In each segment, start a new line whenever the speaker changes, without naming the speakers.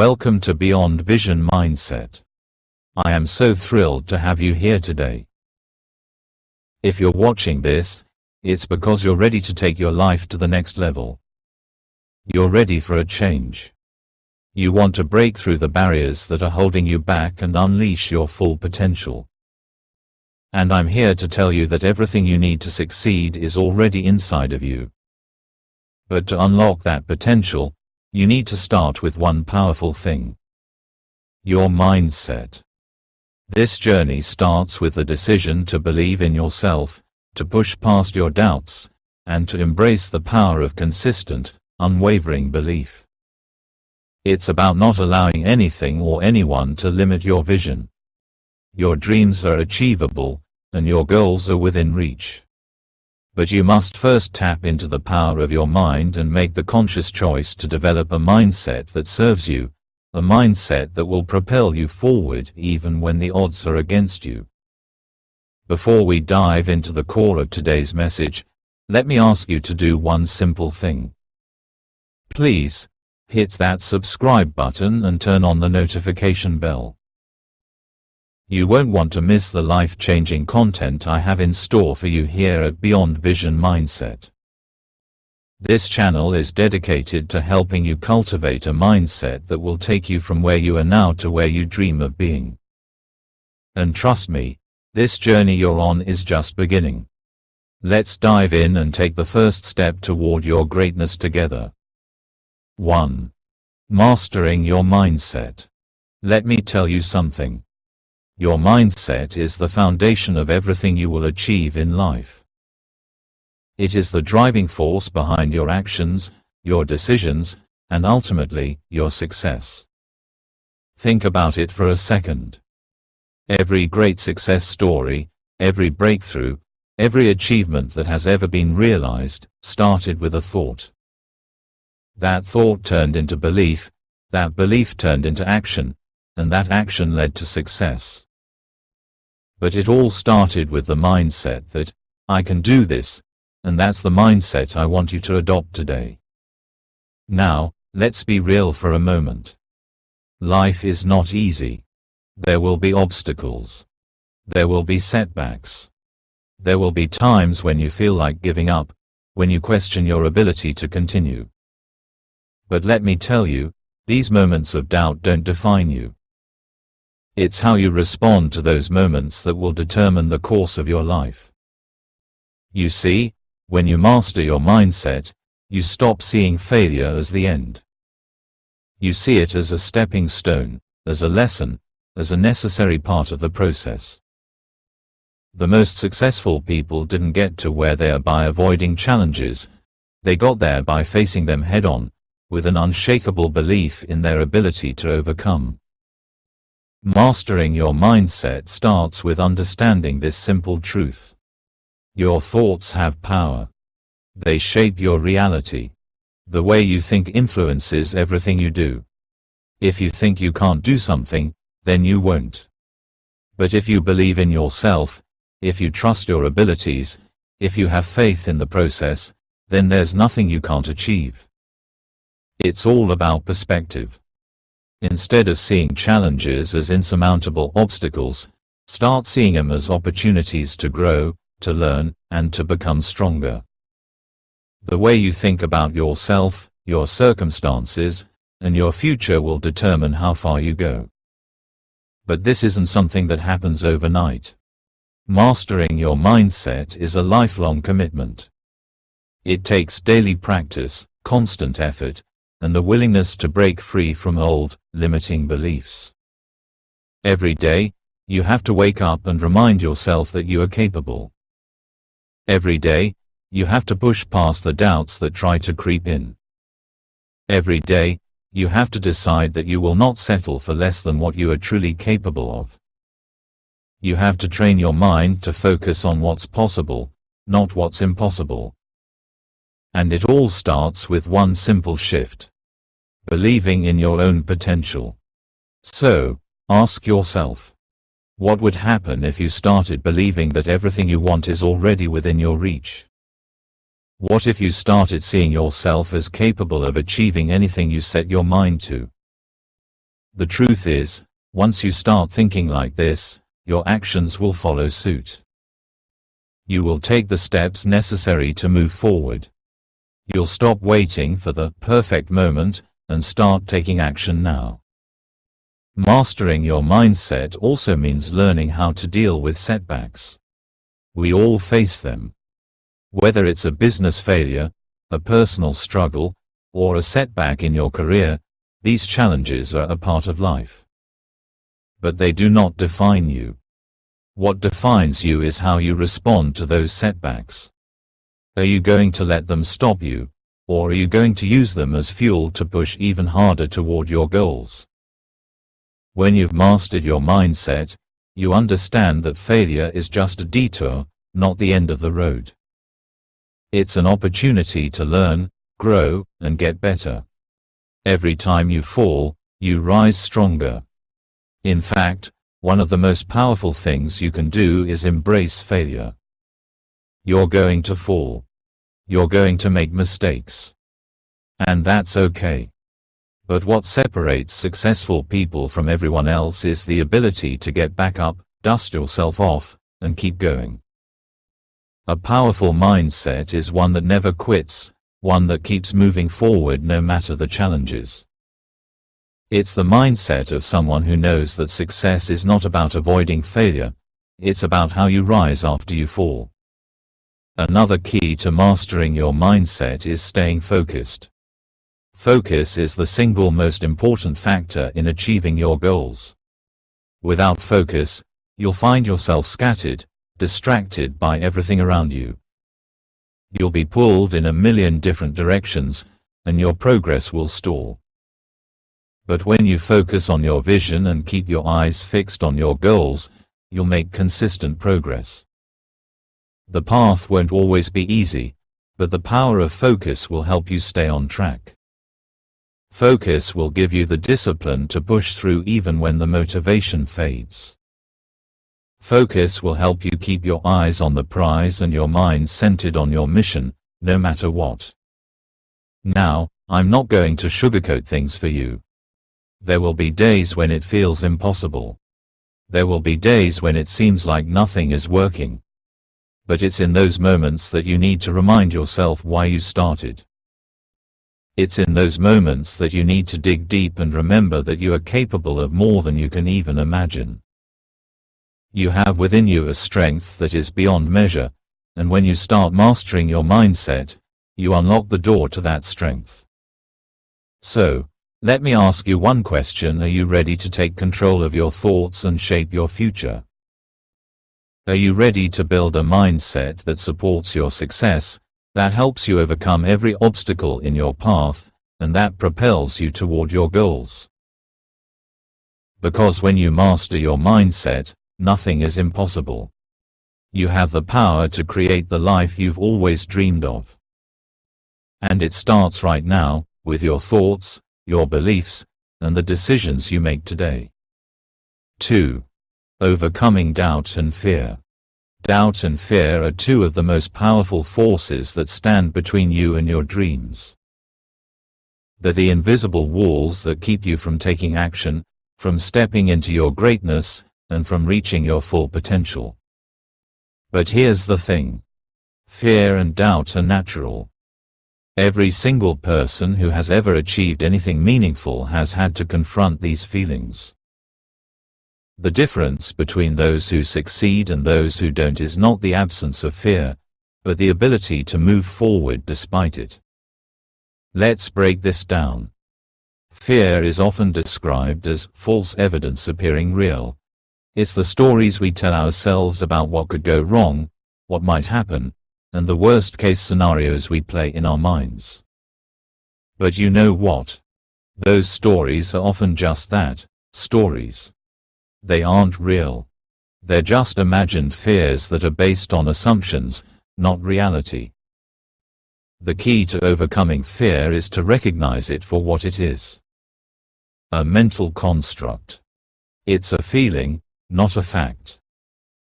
Welcome to Beyond Vision Mindset. I am so thrilled to have you here today. If you're watching this, it's because you're ready to take your life to the next level. You're ready for a change. You want to break through the barriers that are holding you back and unleash your full potential. And I'm here to tell you that everything you need to succeed is already inside of you. But to unlock that potential, you need to start with one powerful thing: your mindset. This journey starts with the decision to believe in yourself, to push past your doubts, and to embrace the power of consistent, unwavering belief. It's about not allowing anything or anyone to limit your vision. Your dreams are achievable, and your goals are within reach. But you must first tap into the power of your mind and make the conscious choice to develop a mindset that serves you, a mindset that will propel you forward even when the odds are against you. Before we dive into the core of today's message, let me ask you to do one simple thing. Please, hit that subscribe button and turn on the notification bell. You won't want to miss the life-changing content I have in store for you here at Beyond Vision Mindset. This channel is dedicated to helping you cultivate a mindset that will take you from where you are now to where you dream of being. And trust me, this journey you're on is just beginning. Let's dive in and take the first step toward your greatness together. 1. Mastering your mindset. Let me tell you something. Your mindset is the foundation of everything you will achieve in life. It is the driving force behind your actions, your decisions, and ultimately, your success. Think about it for a second. Every great success story, every breakthrough, every achievement that has ever been realized, started with a thought. That thought turned into belief, that belief turned into action, and that action led to success. But it all started with the mindset that, I can do this, and that's the mindset I want you to adopt today. Now, let's be real for a moment. Life is not easy. There will be obstacles. There will be setbacks. There will be times when you feel like giving up, when you question your ability to continue. But let me tell you, these moments of doubt don't define you. It's how you respond to those moments that will determine the course of your life. You see, when you master your mindset, you stop seeing failure as the end. You see it as a stepping stone, as a lesson, as a necessary part of the process. The most successful people didn't get to where they are by avoiding challenges. They got there by facing them head-on, with an unshakable belief in their ability to overcome. Mastering your mindset starts with understanding this simple truth. Your thoughts have power. They shape your reality. The way you think influences everything you do. If you think you can't do something, then you won't. But if you believe in yourself, if you trust your abilities, if you have faith in the process, then there's nothing you can't achieve. It's all about perspective. Instead of seeing challenges as insurmountable obstacles, start seeing them as opportunities to grow, to learn, and to become stronger. The way you think about yourself, your circumstances, and your future will determine how far you go. But this isn't something that happens overnight. Mastering your mindset is a lifelong commitment. It takes daily practice, constant effort, and the willingness to break free from old, limiting beliefs. Every day, you have to wake up and remind yourself that you are capable. Every day, you have to push past the doubts that try to creep in. Every day, you have to decide that you will not settle for less than what you are truly capable of. You have to train your mind to focus on what's possible, not what's impossible. And it all starts with one simple shift: believing in your own potential. So, ask yourself, what would happen if you started believing that everything you want is already within your reach? What if you started seeing yourself as capable of achieving anything you set your mind to? The truth is, once you start thinking like this, your actions will follow suit. You will take the steps necessary to move forward. You'll stop waiting for the perfect moment and start taking action now. Mastering your mindset also means learning how to deal with setbacks. We all face them. Whether it's a business failure, a personal struggle, or a setback in your career, these challenges are a part of life. But they do not define you. What defines you is how you respond to those setbacks. Are you going to let them stop you, or are you going to use them as fuel to push even harder toward your goals? When you've mastered your mindset, you understand that failure is just a detour, not the end of the road. It's an opportunity to learn, grow, and get better. Every time you fall, you rise stronger. In fact, one of the most powerful things you can do is embrace failure. You're going to fall. You're going to make mistakes. And that's okay. But what separates successful people from everyone else is the ability to get back up, dust yourself off, and keep going. A powerful mindset is one that never quits, one that keeps moving forward no matter the challenges. It's the mindset of someone who knows that success is not about avoiding failure, it's about how you rise after you fall. Another key to mastering your mindset is staying focused. Focus is the single most important factor in achieving your goals. Without focus, you'll find yourself scattered, distracted by everything around you. You'll be pulled in a million different directions, and your progress will stall. But when you focus on your vision and keep your eyes fixed on your goals, you'll make consistent progress. The path won't always be easy, but the power of focus will help you stay on track. Focus will give you the discipline to push through even when the motivation fades. Focus will help you keep your eyes on the prize and your mind centered on your mission, no matter what. Now, I'm not going to sugarcoat things for you. There will be days when it feels impossible. There will be days when it seems like nothing is working. But it's in those moments that you need to remind yourself why you started. It's in those moments that you need to dig deep and remember that you are capable of more than you can even imagine. You have within you a strength that is beyond measure, and when you start mastering your mindset, you unlock the door to that strength. So, let me ask you one question: are you ready to take control of your thoughts and shape your future? Are you ready to build a mindset that supports your success, that helps you overcome every obstacle in your path, and that propels you toward your goals? Because when you master your mindset, nothing is impossible. You have the power to create the life you've always dreamed of. And it starts right now, with your thoughts, your beliefs, and the decisions you make today. 2. Overcoming doubt and fear. Doubt and fear are two of the most powerful forces that stand between you and your dreams. They're the invisible walls that keep you from taking action, from stepping into your greatness, and from reaching your full potential. But here's the thing. Fear and doubt are natural. Every single person who has ever achieved anything meaningful has had to confront these feelings. The difference between those who succeed and those who don't is not the absence of fear, but the ability to move forward despite it. Let's break this down. Fear is often described as false evidence appearing real. It's the stories we tell ourselves about what could go wrong, what might happen, and the worst-case scenarios we play in our minds. But you know what? Those stories are often just that, stories. They aren't real. They're just imagined fears that are based on assumptions, not reality. The key to overcoming fear is to recognize it for what it is. A mental construct. It's a feeling, not a fact.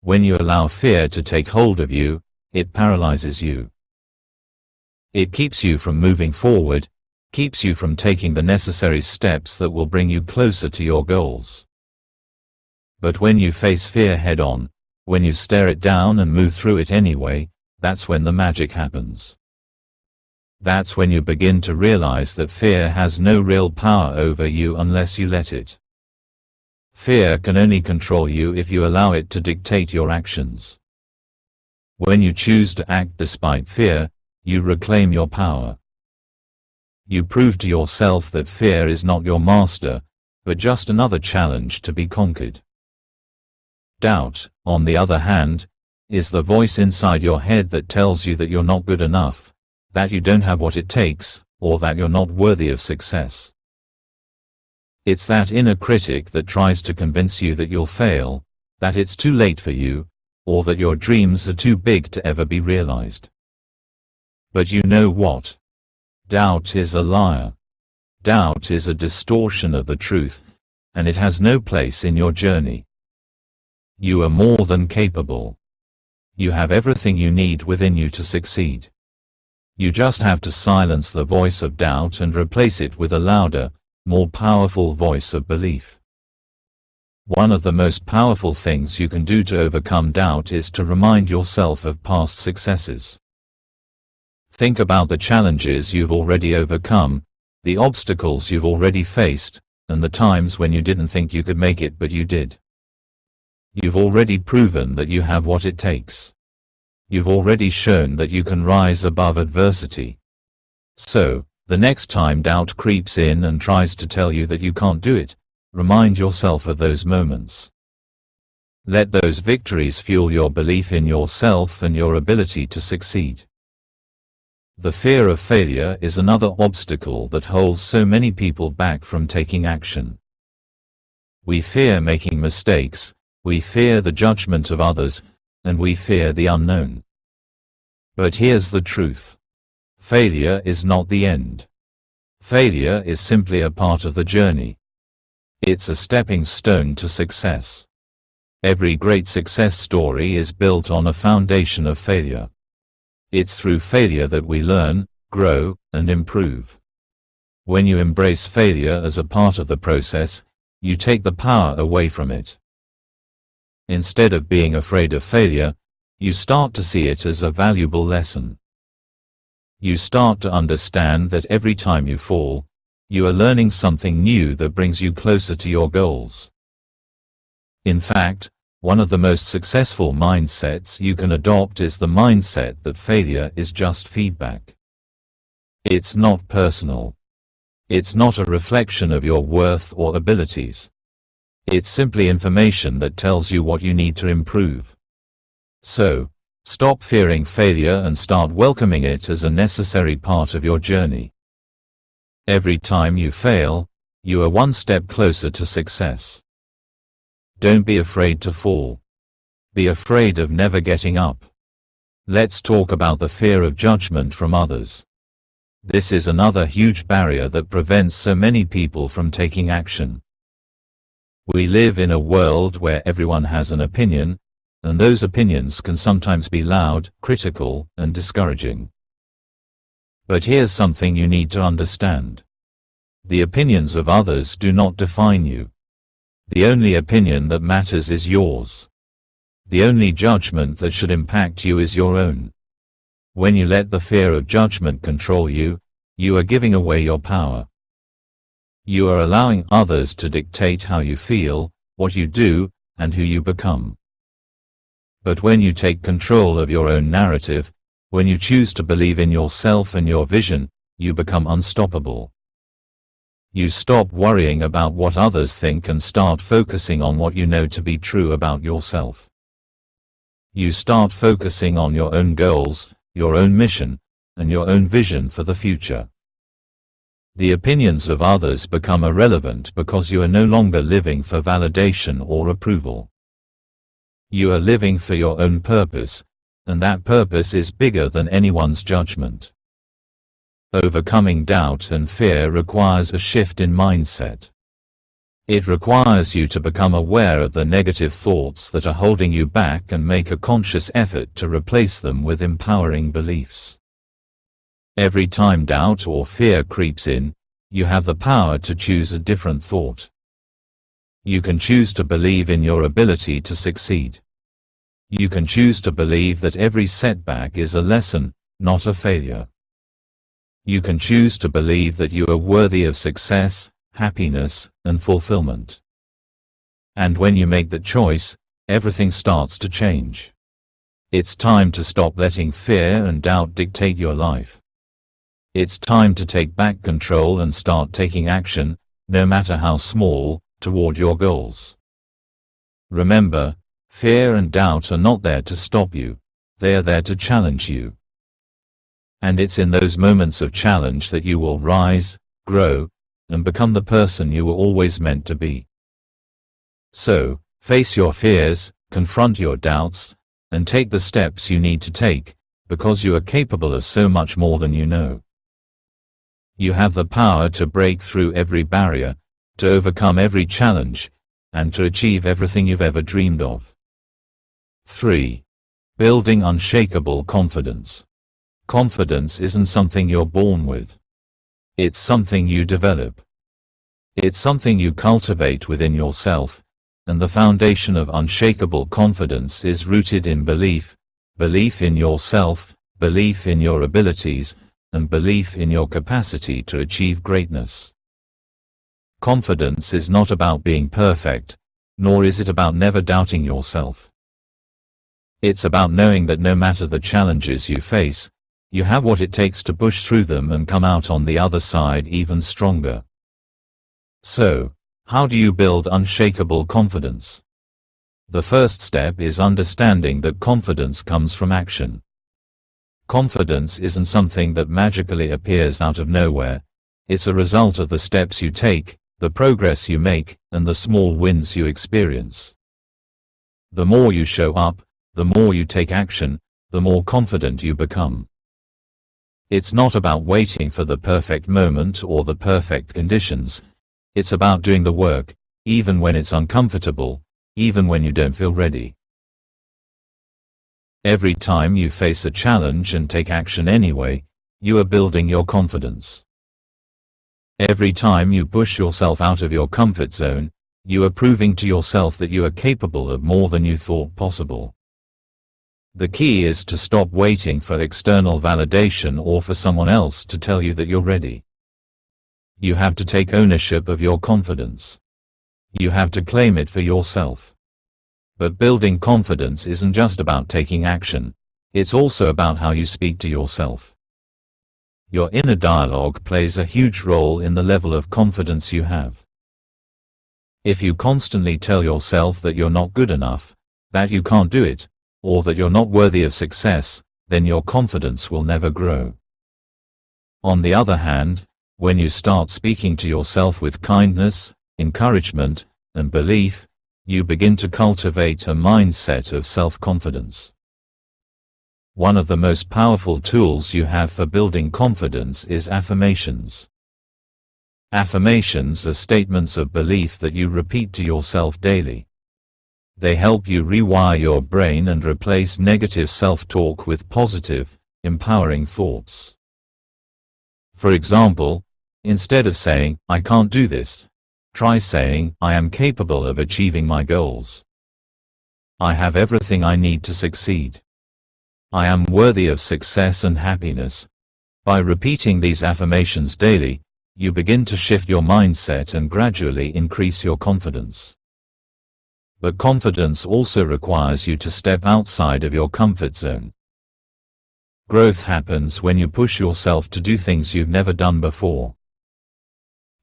When you allow fear to take hold of you, it paralyzes you. It keeps you from moving forward, keeps you from taking the necessary steps that will bring you closer to your goals. But when you face fear head-on, when you stare it down and move through it anyway, that's when the magic happens. That's when you begin to realize that fear has no real power over you unless you let it. Fear can only control you if you allow it to dictate your actions. When you choose to act despite fear, you reclaim your power. You prove to yourself that fear is not your master, but just another challenge to be conquered. Doubt, on the other hand, is the voice inside your head that tells you that you're not good enough, that you don't have what it takes, or that you're not worthy of success. It's that inner critic that tries to convince you that you'll fail, that it's too late for you, or that your dreams are too big to ever be realized. But you know what? Doubt is a liar. Doubt is a distortion of the truth, and it has no place in your journey. You are more than capable. You have everything you need within you to succeed. You just have to silence the voice of doubt and replace it with a louder, more powerful voice of belief. One of the most powerful things you can do to overcome doubt is to remind yourself of past successes. Think about the challenges you've already overcome, the obstacles you've already faced, and the times when you didn't think you could make it but you did. You've already proven that you have what it takes. You've already shown that you can rise above adversity. So, the next time doubt creeps in and tries to tell you that you can't do it, remind yourself of those moments. Let those victories fuel your belief in yourself and your ability to succeed. The fear of failure is another obstacle that holds so many people back from taking action. We fear making mistakes, we fear the judgment of others, and we fear the unknown. But here's the truth. Failure is not the end. Failure is simply a part of the journey. It's a stepping stone to success. Every great success story is built on a foundation of failure. It's through failure that we learn, grow, and improve. When you embrace failure as a part of the process, you take the power away from it. Instead of being afraid of failure, you start to see it as a valuable lesson. You start to understand that every time you fall, you are learning something new that brings you closer to your goals. In fact, one of the most successful mindsets you can adopt is the mindset that failure is just feedback. It's not personal. It's not a reflection of your worth or abilities. It's simply information that tells you what you need to improve. So, stop fearing failure and start welcoming it as a necessary part of your journey. Every time you fail, you are one step closer to success. Don't be afraid to fall. Be afraid of never getting up. Let's talk about the fear of judgment from others. This is another huge barrier that prevents so many people from taking action. We live in a world where everyone has an opinion, and those opinions can sometimes be loud, critical, and discouraging. But here's something you need to understand. The opinions of others do not define you. The only opinion that matters is yours. The only judgment that should impact you is your own. When you let the fear of judgment control you, you are giving away your power. You are allowing others to dictate how you feel, what you do, and who you become. But when you take control of your own narrative, when you choose to believe in yourself and your vision, you become unstoppable. You stop worrying about what others think and start focusing on what you know to be true about yourself. You start focusing on your own goals, your own mission, and your own vision for the future. The opinions of others become irrelevant because you are no longer living for validation or approval. You are living for your own purpose, and that purpose is bigger than anyone's judgment. Overcoming doubt and fear requires a shift in mindset. It requires you to become aware of the negative thoughts that are holding you back and make a conscious effort to replace them with empowering beliefs. Every time doubt or fear creeps in, you have the power to choose a different thought. You can choose to believe in your ability to succeed. You can choose to believe that every setback is a lesson, not a failure. You can choose to believe that you are worthy of success, happiness, and fulfillment. And when you make that choice, everything starts to change. It's time to stop letting fear and doubt dictate your life. It's time to take back control and start taking action, no matter how small, toward your goals. Remember, fear and doubt are not there to stop you, they are there to challenge you. And it's in those moments of challenge that you will rise, grow, and become the person you were always meant to be. So, face your fears, confront your doubts, and take the steps you need to take, because you are capable of so much more than you know. You have the power to break through every barrier, to overcome every challenge, and to achieve everything you've ever dreamed of. 3. Building unshakable confidence. Confidence isn't something you're born with. It's something you develop. It's something you cultivate within yourself, and the foundation of unshakable confidence is rooted in belief, belief in yourself, belief in your abilities, and belief in your capacity to achieve greatness. Confidence is not about being perfect, nor is it about never doubting yourself. It's about knowing that no matter the challenges you face, you have what it takes to push through them and come out on the other side even stronger. So, how do you build unshakable confidence? The first step is understanding that confidence comes from action. Confidence isn't something that magically appears out of nowhere, it's a result of the steps you take, the progress you make, and the small wins you experience. The more you show up, the more you take action, the more confident you become. It's not about waiting for the perfect moment or the perfect conditions. It's about doing the work, even when it's uncomfortable, even when you don't feel ready. Every time you face a challenge and take action anyway, you are building your confidence. Every time you push yourself out of your comfort zone, you are proving to yourself that you are capable of more than you thought possible. The key is to stop waiting for external validation or for someone else to tell you that you're ready. You have to take ownership of your confidence. You have to claim it for yourself. But building confidence isn't just about taking action, it's also about how you speak to yourself. Your inner dialogue plays a huge role in the level of confidence you have. If you constantly tell yourself that you're not good enough, that you can't do it, or that you're not worthy of success, then your confidence will never grow. On the other hand, when you start speaking to yourself with kindness, encouragement, and belief, you begin to cultivate a mindset of self-confidence. One of the most powerful tools you have for building confidence is affirmations. Affirmations are statements of belief that you repeat to yourself daily. They help you rewire your brain and replace negative self-talk with positive, empowering thoughts. For example, instead of saying, "I can't do this," try saying, "I am capable of achieving my goals. I have everything I need to succeed. I am worthy of success and happiness." By repeating these affirmations daily, you begin to shift your mindset and gradually increase your confidence. But confidence also requires you to step outside of your comfort zone. Growth happens when you push yourself to do things you've never done before.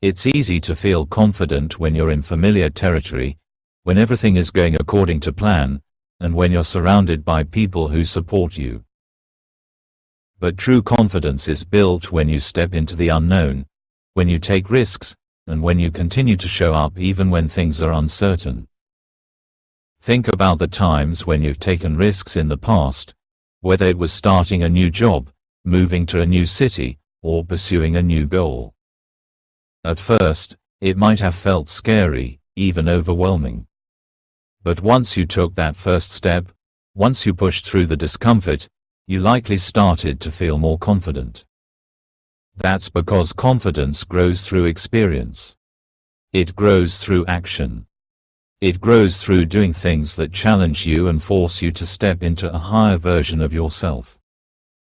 It's easy to feel confident when you're in familiar territory, when everything is going according to plan, and when you're surrounded by people who support you. But true confidence is built when you step into the unknown, when you take risks, and when you continue to show up even when things are uncertain. Think about the times when you've taken risks in the past, whether it was starting a new job, moving to a new city, or pursuing a new goal. At first, it might have felt scary, even overwhelming. But once you took that first step, once you pushed through the discomfort, you likely started to feel more confident. That's because confidence grows through experience. It grows through action. It grows through doing things that challenge you and force you to step into a higher version of yourself.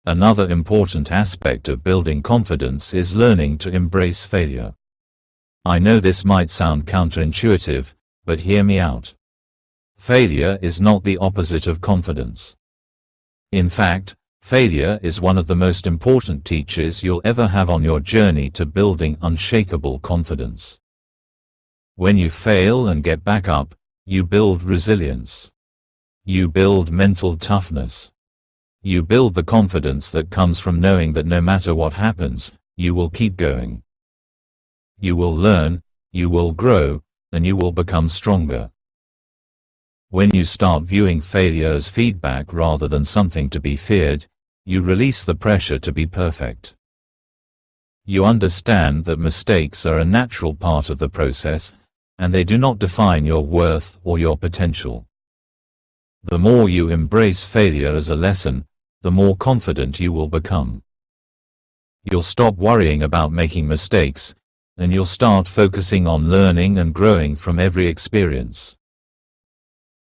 Another important aspect of building confidence is learning to embrace failure. I know this might sound counterintuitive, but hear me out. Failure is not the opposite of confidence. In fact, failure is one of the most important teachers you'll ever have on your journey to building unshakable confidence. When you fail and get back up, you build resilience. You build mental toughness. You build the confidence that comes from knowing that no matter what happens, you will keep going. You will learn, you will grow, and you will become stronger. When you start viewing failure as feedback rather than something to be feared, you release the pressure to be perfect. You understand that mistakes are a natural part of the process, and they do not define your worth or your potential. The more you embrace failure as a lesson, the more confident you will become. You'll stop worrying about making mistakes, and you'll start focusing on learning and growing from every experience.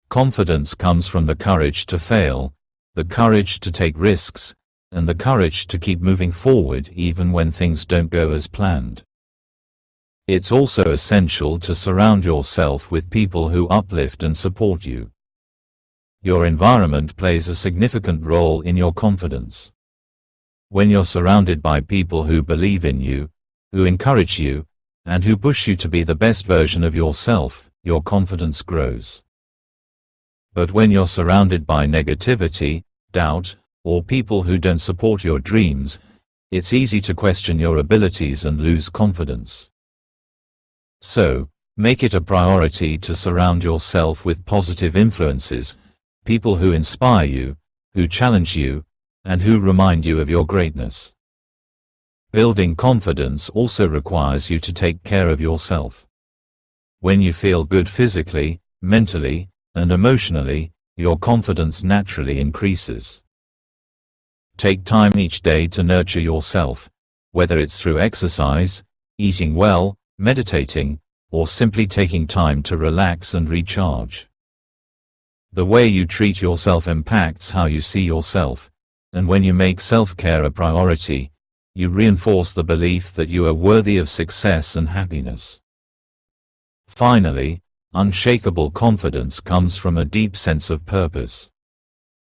Confidence comes from the courage to fail, the courage to take risks, and the courage to keep moving forward even when things don't go as planned. It's also essential to surround yourself with people who uplift and support you. Your environment plays a significant role in your confidence. When you're surrounded by people who believe in you, who encourage you, and who push you to be the best version of yourself, your confidence grows. But when you're surrounded by negativity, doubt, or people who don't support your dreams, it's easy to question your abilities and lose confidence. So, make it a priority to surround yourself with positive influences, people who inspire you, who challenge you, and who remind you of your greatness. Building confidence also requires you to take care of yourself. When you feel good physically, mentally, and emotionally, your confidence naturally increases. Take time each day to nurture yourself, whether it's through exercise, eating well, meditating, or simply taking time to relax and recharge. The way you treat yourself impacts how you see yourself, and when you make self-care a priority, you reinforce the belief that you are worthy of success and happiness. Finally, unshakable confidence comes from a deep sense of purpose.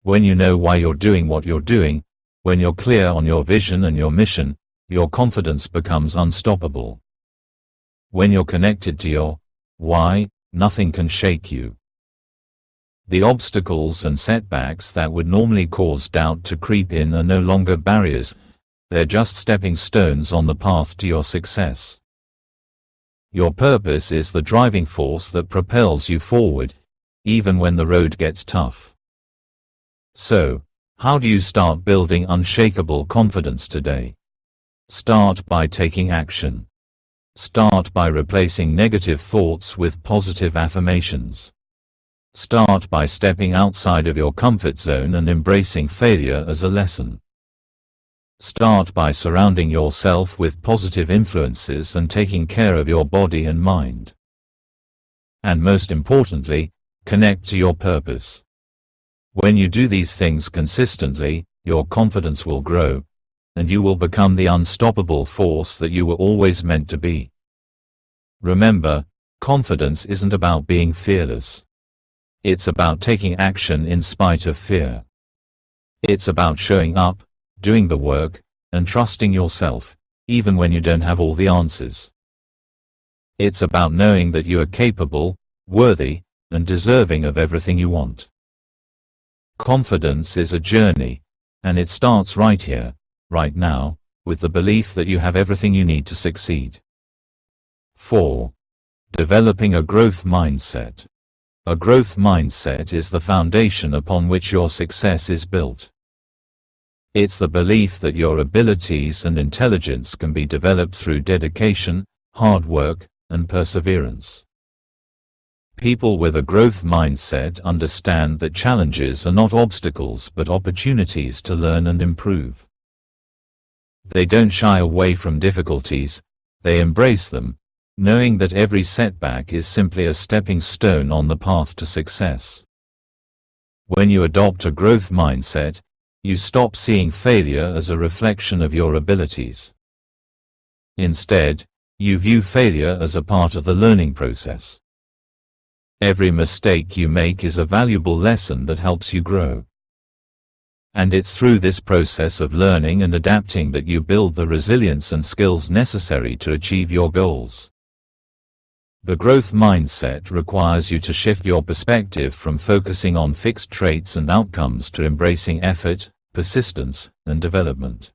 When you know why you're doing what you're doing, when you're clear on your vision and your mission, your confidence becomes unstoppable. When you're connected to your why, nothing can shake you. The obstacles and setbacks that would normally cause doubt to creep in are no longer barriers, they're just stepping stones on the path to your success. Your purpose is the driving force that propels you forward, even when the road gets tough. So, how do you start building unshakable confidence today? Start by taking action. Start by replacing negative thoughts with positive affirmations. Start by stepping outside of your comfort zone and embracing failure as a lesson. Start by surrounding yourself with positive influences and taking care of your body and mind. And most importantly, connect to your purpose. When you do these things consistently, your confidence will grow, and you will become the unstoppable force that you were always meant to be. Remember, confidence isn't about being fearless. It's about taking action in spite of fear. It's about showing up, doing the work, and trusting yourself, even when you don't have all the answers. It's about knowing that you are capable, worthy, and deserving of everything you want. Confidence is a journey, and it starts right here, right now, with the belief that you have everything you need to succeed. 4. Developing a growth mindset. A growth mindset is the foundation upon which your success is built. It's the belief that your abilities and intelligence can be developed through dedication, hard work, and perseverance. People with a growth mindset understand that challenges are not obstacles but opportunities to learn and improve. They don't shy away from difficulties, they embrace them, knowing that every setback is simply a stepping stone on the path to success. When you adopt a growth mindset, you stop seeing failure as a reflection of your abilities. Instead, you view failure as a part of the learning process. Every mistake you make is a valuable lesson that helps you grow. And it's through this process of learning and adapting that you build the resilience and skills necessary to achieve your goals. The growth mindset requires you to shift your perspective from focusing on fixed traits and outcomes to embracing effort, persistence, and development.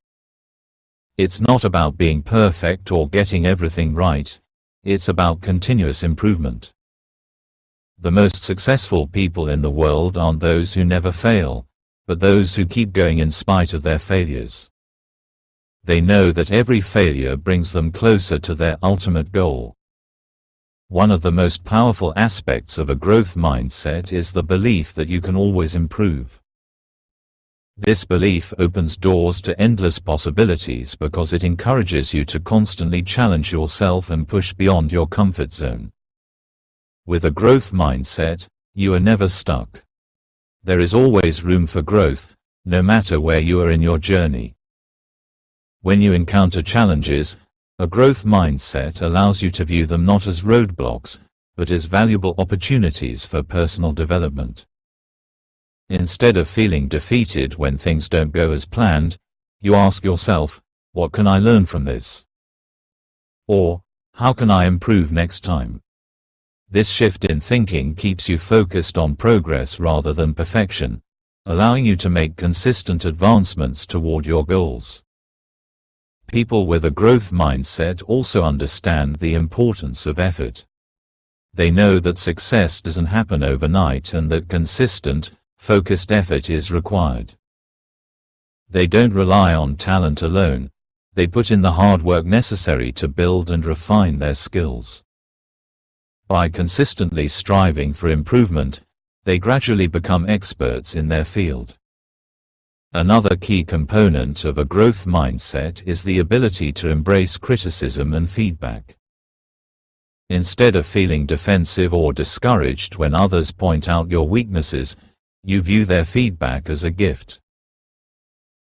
It's not about being perfect or getting everything right, it's about continuous improvement. The most successful people in the world aren't those who never fail, but those who keep going in spite of their failures. They know that every failure brings them closer to their ultimate goal. One of the most powerful aspects of a growth mindset is the belief that you can always improve. This belief opens doors to endless possibilities because it encourages you to constantly challenge yourself and push beyond your comfort zone. With a growth mindset, you are never stuck. There is always room for growth, no matter where you are in your journey. When you encounter challenges, a growth mindset allows you to view them not as roadblocks, but as valuable opportunities for personal development. Instead of feeling defeated when things don't go as planned, you ask yourself, what can I learn from this? Or, how can I improve next time? This shift in thinking keeps you focused on progress rather than perfection, allowing you to make consistent advancements toward your goals. People with a growth mindset also understand the importance of effort. They know that success doesn't happen overnight and that consistent, focused effort is required. They don't rely on talent alone, they put in the hard work necessary to build and refine their skills. By consistently striving for improvement, they gradually become experts in their field. Another key component of a growth mindset is the ability to embrace criticism and feedback. Instead of feeling defensive or discouraged when others point out your weaknesses, you view their feedback as a gift.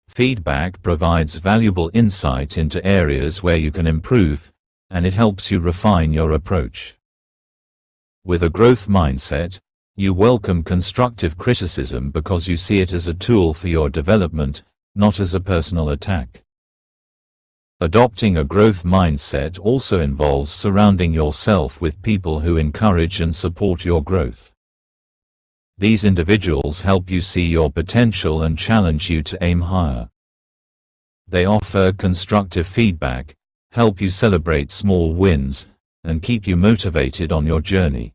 Feedback provides valuable insight into areas where you can improve, and it helps you refine your approach. With a growth mindset, you welcome constructive criticism because you see it as a tool for your development, not as a personal attack. Adopting a growth mindset also involves surrounding yourself with people who encourage and support your growth. These individuals help you see your potential and challenge you to aim higher. They offer constructive feedback, help you celebrate small wins, and keep you motivated on your journey.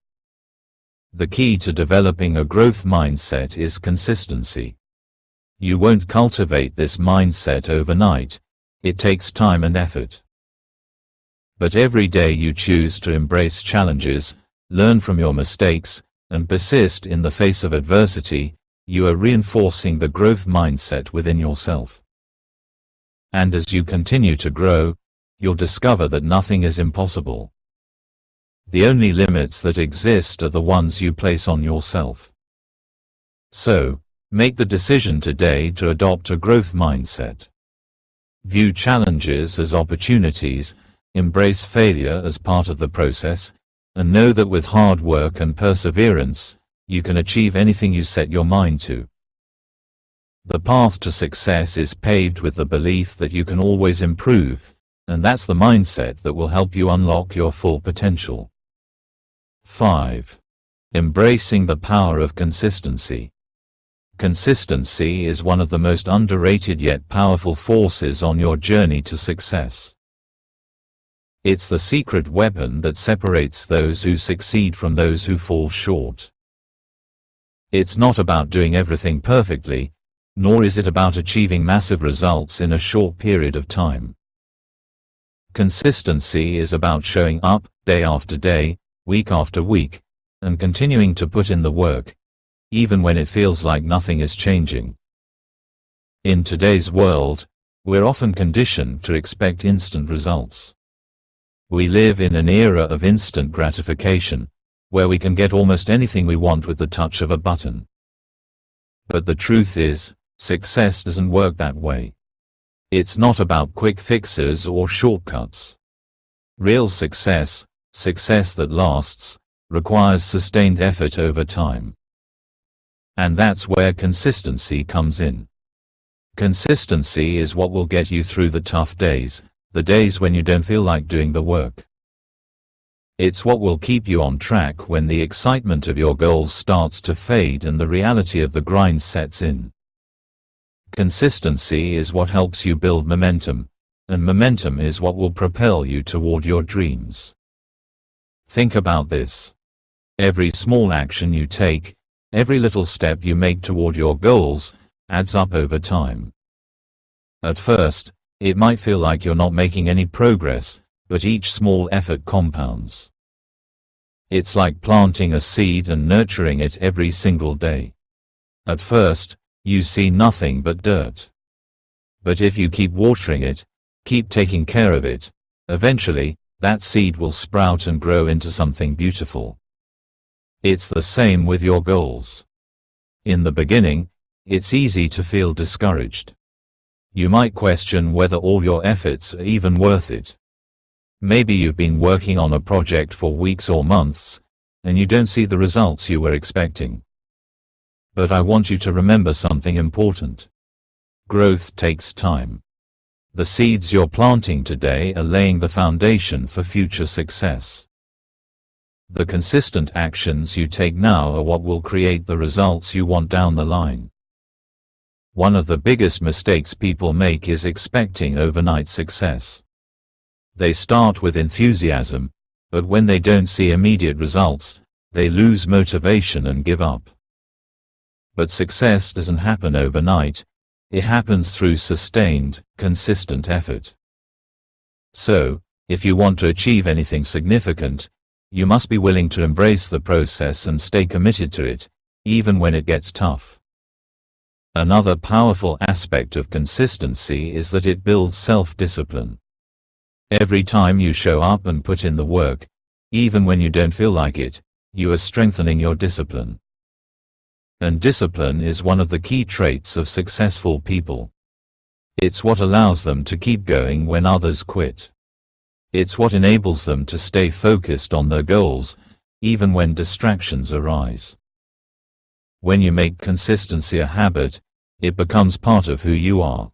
The key to developing a growth mindset is consistency. You won't cultivate this mindset overnight, it takes time and effort. But every day you choose to embrace challenges, learn from your mistakes, and persist in the face of adversity, you are reinforcing the growth mindset within yourself. And as you continue to grow, you'll discover that nothing is impossible. The only limits that exist are the ones you place on yourself. So, make the decision today to adopt a growth mindset. View challenges as opportunities, embrace failure as part of the process, and know that with hard work and perseverance, you can achieve anything you set your mind to. The path to success is paved with the belief that you can always improve, and that's the mindset that will help you unlock your full potential. 5. Embracing the power of consistency. Consistency is one of the most underrated yet powerful forces on your journey to success. It's the secret weapon that separates those who succeed from those who fall short. It's not about doing everything perfectly, nor is it about achieving massive results in a short period of time. Consistency is about showing up, day after day, week after week, and continuing to put in the work, even when it feels like nothing is changing. In today's world, We're often conditioned to expect instant results. We live in an era of instant gratification, where we can get almost anything we want with the touch of a button. But the truth is, success doesn't work that way. It's not about quick fixes or shortcuts. Real success, success that lasts, requires sustained effort over time. And that's where consistency comes in. Consistency is what will get you through the tough days, the days when you don't feel like doing the work. It's what will keep you on track when the excitement of your goals starts to fade and the reality of the grind sets in. Consistency is what helps you build momentum, and momentum is what will propel you toward your dreams. Think about this. Every small action you take, every little step you make toward your goals, adds up over time. At first, it might feel like you're not making any progress, but each small effort compounds. It's like planting a seed and nurturing it every single day. At first, you see nothing but dirt. But if you keep watering it, keep taking care of it, eventually, that seed will sprout and grow into something beautiful. It's the same with your goals. In the beginning, it's easy to feel discouraged. You might question whether all your efforts are even worth it. Maybe you've been working on a project for weeks or months, and you don't see the results you were expecting. But I want you to remember something important. Growth takes time. The seeds you're planting today are laying the foundation for future success. The consistent actions you take now are what will create the results you want down the line. One of the biggest mistakes people make is expecting overnight success. They start with enthusiasm, but when they don't see immediate results, they lose motivation and give up. But success doesn't happen overnight, it happens through sustained, consistent effort. So, if you want to achieve anything significant, you must be willing to embrace the process and stay committed to it, even when it gets tough. Another powerful aspect of consistency is that it builds self-discipline. Every time you show up and put in the work, even when you don't feel like it, you are strengthening your discipline. And discipline is one of the key traits of successful people. It's what allows them to keep going when others quit. It's what enables them to stay focused on their goals, even when distractions arise. When you make consistency a habit, it becomes part of who you are.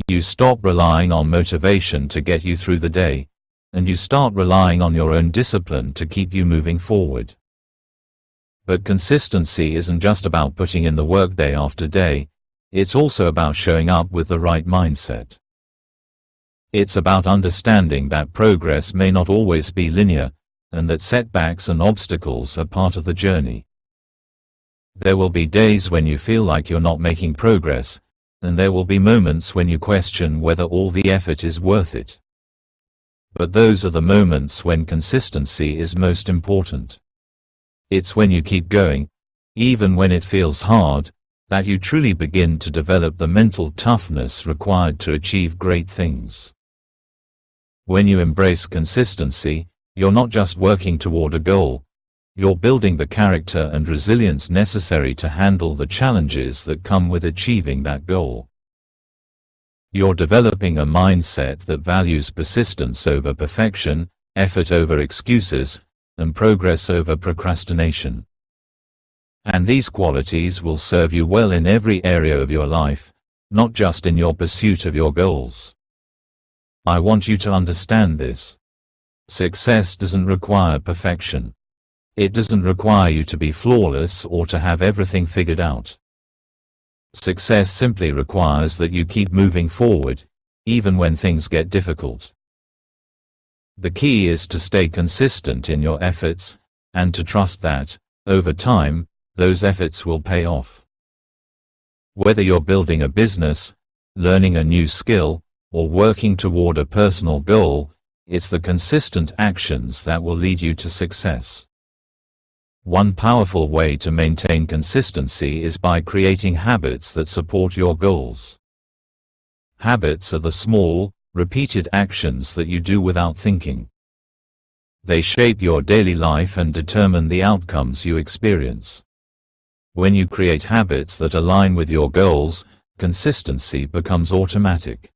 You stop relying on motivation to get you through the day, and you start relying on your own discipline to keep you moving forward. But consistency isn't just about putting in the work day after day, it's also about showing up with the right mindset. It's about understanding that progress may not always be linear, and that setbacks and obstacles are part of the journey. There will be days when you feel like you're not making progress, and there will be moments when you question whether all the effort is worth it. But those are the moments when consistency is most important. It's when you keep going, even when it feels hard, that you truly begin to develop the mental toughness required to achieve great things. When you embrace consistency, you're not just working toward a goal, you're building the character and resilience necessary to handle the challenges that come with achieving that goal. You're developing a mindset that values persistence over perfection, effort over excuses, and progress over procrastination. And these qualities will serve you well in every area of your life, not just in your pursuit of your goals. I want you to understand this. Success doesn't require perfection. It doesn't require you to be flawless or to have everything figured out. Success simply requires that you keep moving forward, even when things get difficult. The key is to stay consistent in your efforts, and to trust that, over time, those efforts will pay off. Whether you're building a business, learning a new skill, or working toward a personal goal, it's the consistent actions that will lead you to success. One powerful way to maintain consistency is by creating habits that support your goals. Habits are the small, repeated actions that you do without thinking. They shape your daily life and determine the outcomes you experience. When you create habits that align with your goals, consistency becomes automatic.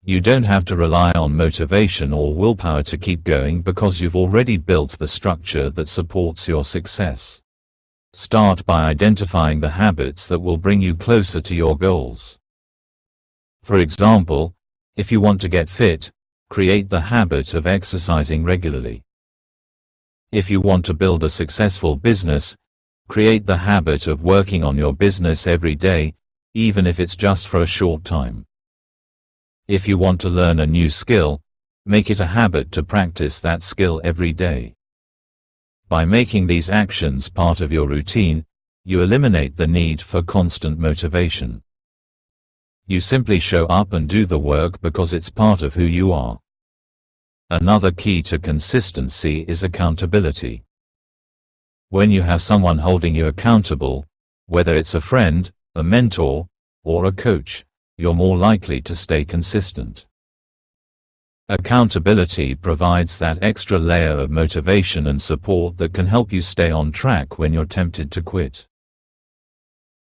You don't have to rely on motivation or willpower to keep going because you've already built the structure that supports your success. Start by identifying the habits that will bring you closer to your goals. For example, if you want to get fit, create the habit of exercising regularly. If you want to build a successful business, create the habit of working on your business every day, even if it's just for a short time. If you want to learn a new skill, make it a habit to practice that skill every day. By making these actions part of your routine, you eliminate the need for constant motivation. You simply show up and do the work because it's part of who you are. Another key to consistency is accountability. When you have someone holding you accountable, whether it's a friend, a mentor, or a coach, you're more likely to stay consistent. Accountability provides that extra layer of motivation and support that can help you stay on track when you're tempted to quit.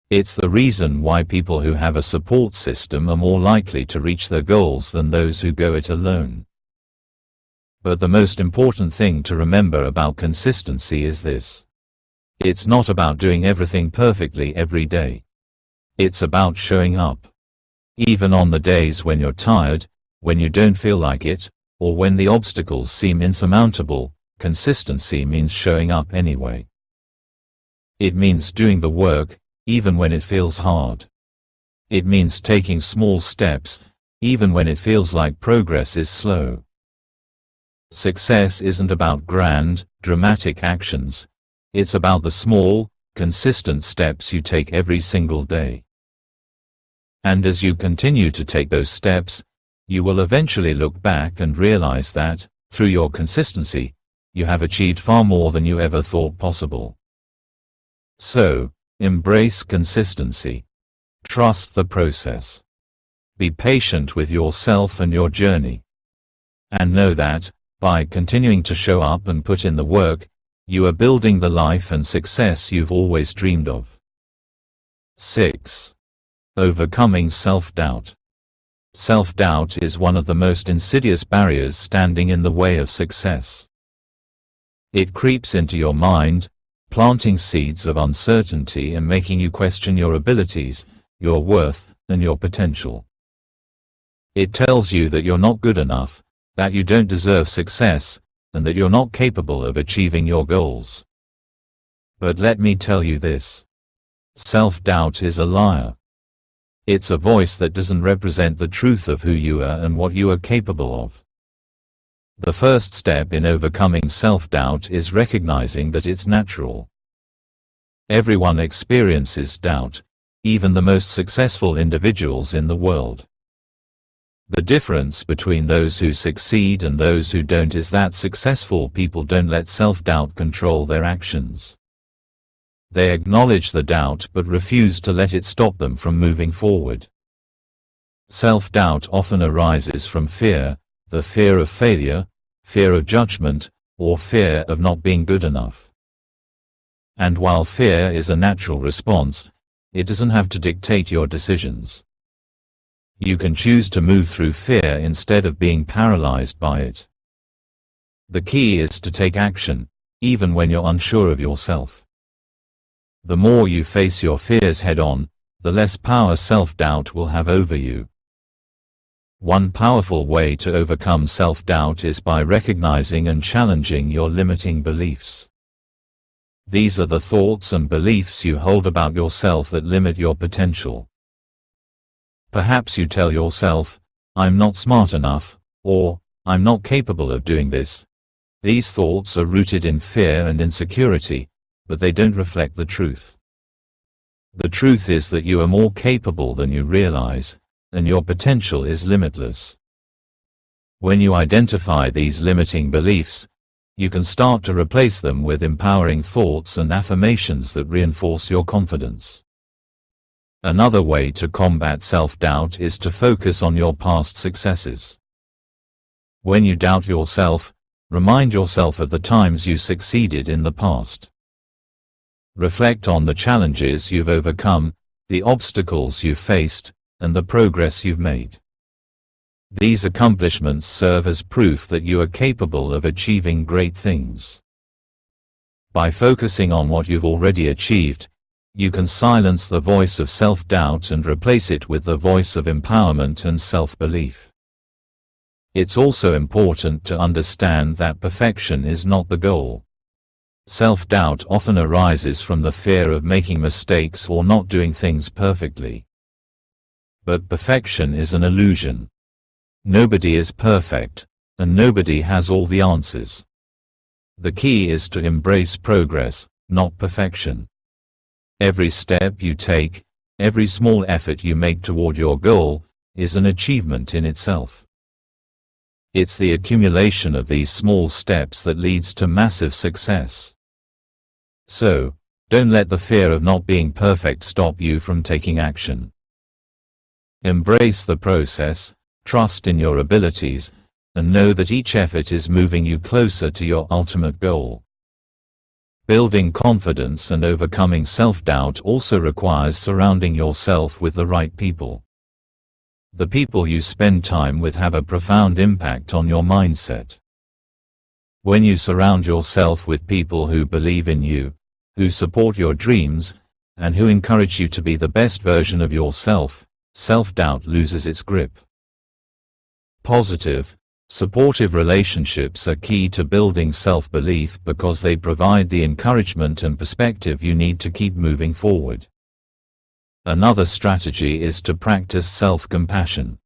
It's the reason why people who have a support system are more likely to reach their goals than those who go it alone. But the most important thing to remember about consistency is this. It's not about doing everything perfectly every day. It's about showing up. Even on the days when you're tired, when you don't feel like it, or when the obstacles seem insurmountable, consistency means showing up anyway. It means doing the work, even when it feels hard. It means taking small steps, even when it feels like progress is slow. Success isn't about grand, dramatic actions. It's about the small, consistent steps you take every single day. And as you continue to take those steps, you will eventually look back and realize that, through your consistency, you have achieved far more than you ever thought possible. So, embrace consistency. Trust the process. Be patient with yourself and your journey. And know that, by continuing to show up and put in the work, you are building the life and success you've always dreamed of. 6. Overcoming self-doubt. Self-doubt is one of the most insidious barriers standing in the way of success. It creeps into your mind, planting seeds of uncertainty and making you question your abilities, your worth, and your potential. It tells you that you're not good enough, that you don't deserve success, and that you're not capable of achieving your goals. But let me tell you this. Self-doubt is a liar. It's a voice that doesn't represent the truth of who you are and what you are capable of. The first step in overcoming self-doubt is recognizing that it's natural. Everyone experiences doubt, even the most successful individuals in the world. The difference between those who succeed and those who don't is that successful people don't let self-doubt control their actions. They acknowledge the doubt but refuse to let it stop them from moving forward. Self-doubt often arises from fear, the fear of failure, fear of judgment, or fear of not being good enough. And while fear is a natural response, it doesn't have to dictate your decisions. You can choose to move through fear instead of being paralyzed by it. The key is to take action, even when you're unsure of yourself. The more you face your fears head-on, the less power self-doubt will have over you. One powerful way to overcome self-doubt is by recognizing and challenging your limiting beliefs. These are the thoughts and beliefs you hold about yourself that limit your potential. Perhaps you tell yourself, "I'm not smart enough," or "I'm not capable of doing this." These thoughts are rooted in fear and insecurity, but they don't reflect the truth. The truth is that you are more capable than you realize, and your potential is limitless. When you identify these limiting beliefs, you can start to replace them with empowering thoughts and affirmations that reinforce your confidence. Another way to combat self-doubt is to focus on your past successes. When you doubt yourself, remind yourself of the times you succeeded in the past. Reflect on the challenges you've overcome, the obstacles you've faced, and the progress you've made. These accomplishments serve as proof that you are capable of achieving great things. By focusing on what you've already achieved, you can silence the voice of self-doubt and replace it with the voice of empowerment and self-belief. It's also important to understand that perfection is not the goal. Self-doubt often arises from the fear of making mistakes or not doing things perfectly. But perfection is an illusion. Nobody is perfect, and nobody has all the answers. The key is to embrace progress, not perfection. Every step you take, every small effort you make toward your goal, is an achievement in itself. It's the accumulation of these small steps that leads to massive success. So, don't let the fear of not being perfect stop you from taking action. Embrace the process, trust in your abilities, and know that each effort is moving you closer to your ultimate goal. Building confidence and overcoming self-doubt also requires surrounding yourself with the right people. The people you spend time with have a profound impact on your mindset. When you surround yourself with people who believe in you, who support your dreams, and who encourage you to be the best version of yourself, self-doubt loses its grip. Positive, supportive relationships are key to building self-belief because they provide the encouragement and perspective you need to keep moving forward. Another strategy is to practice self-compassion.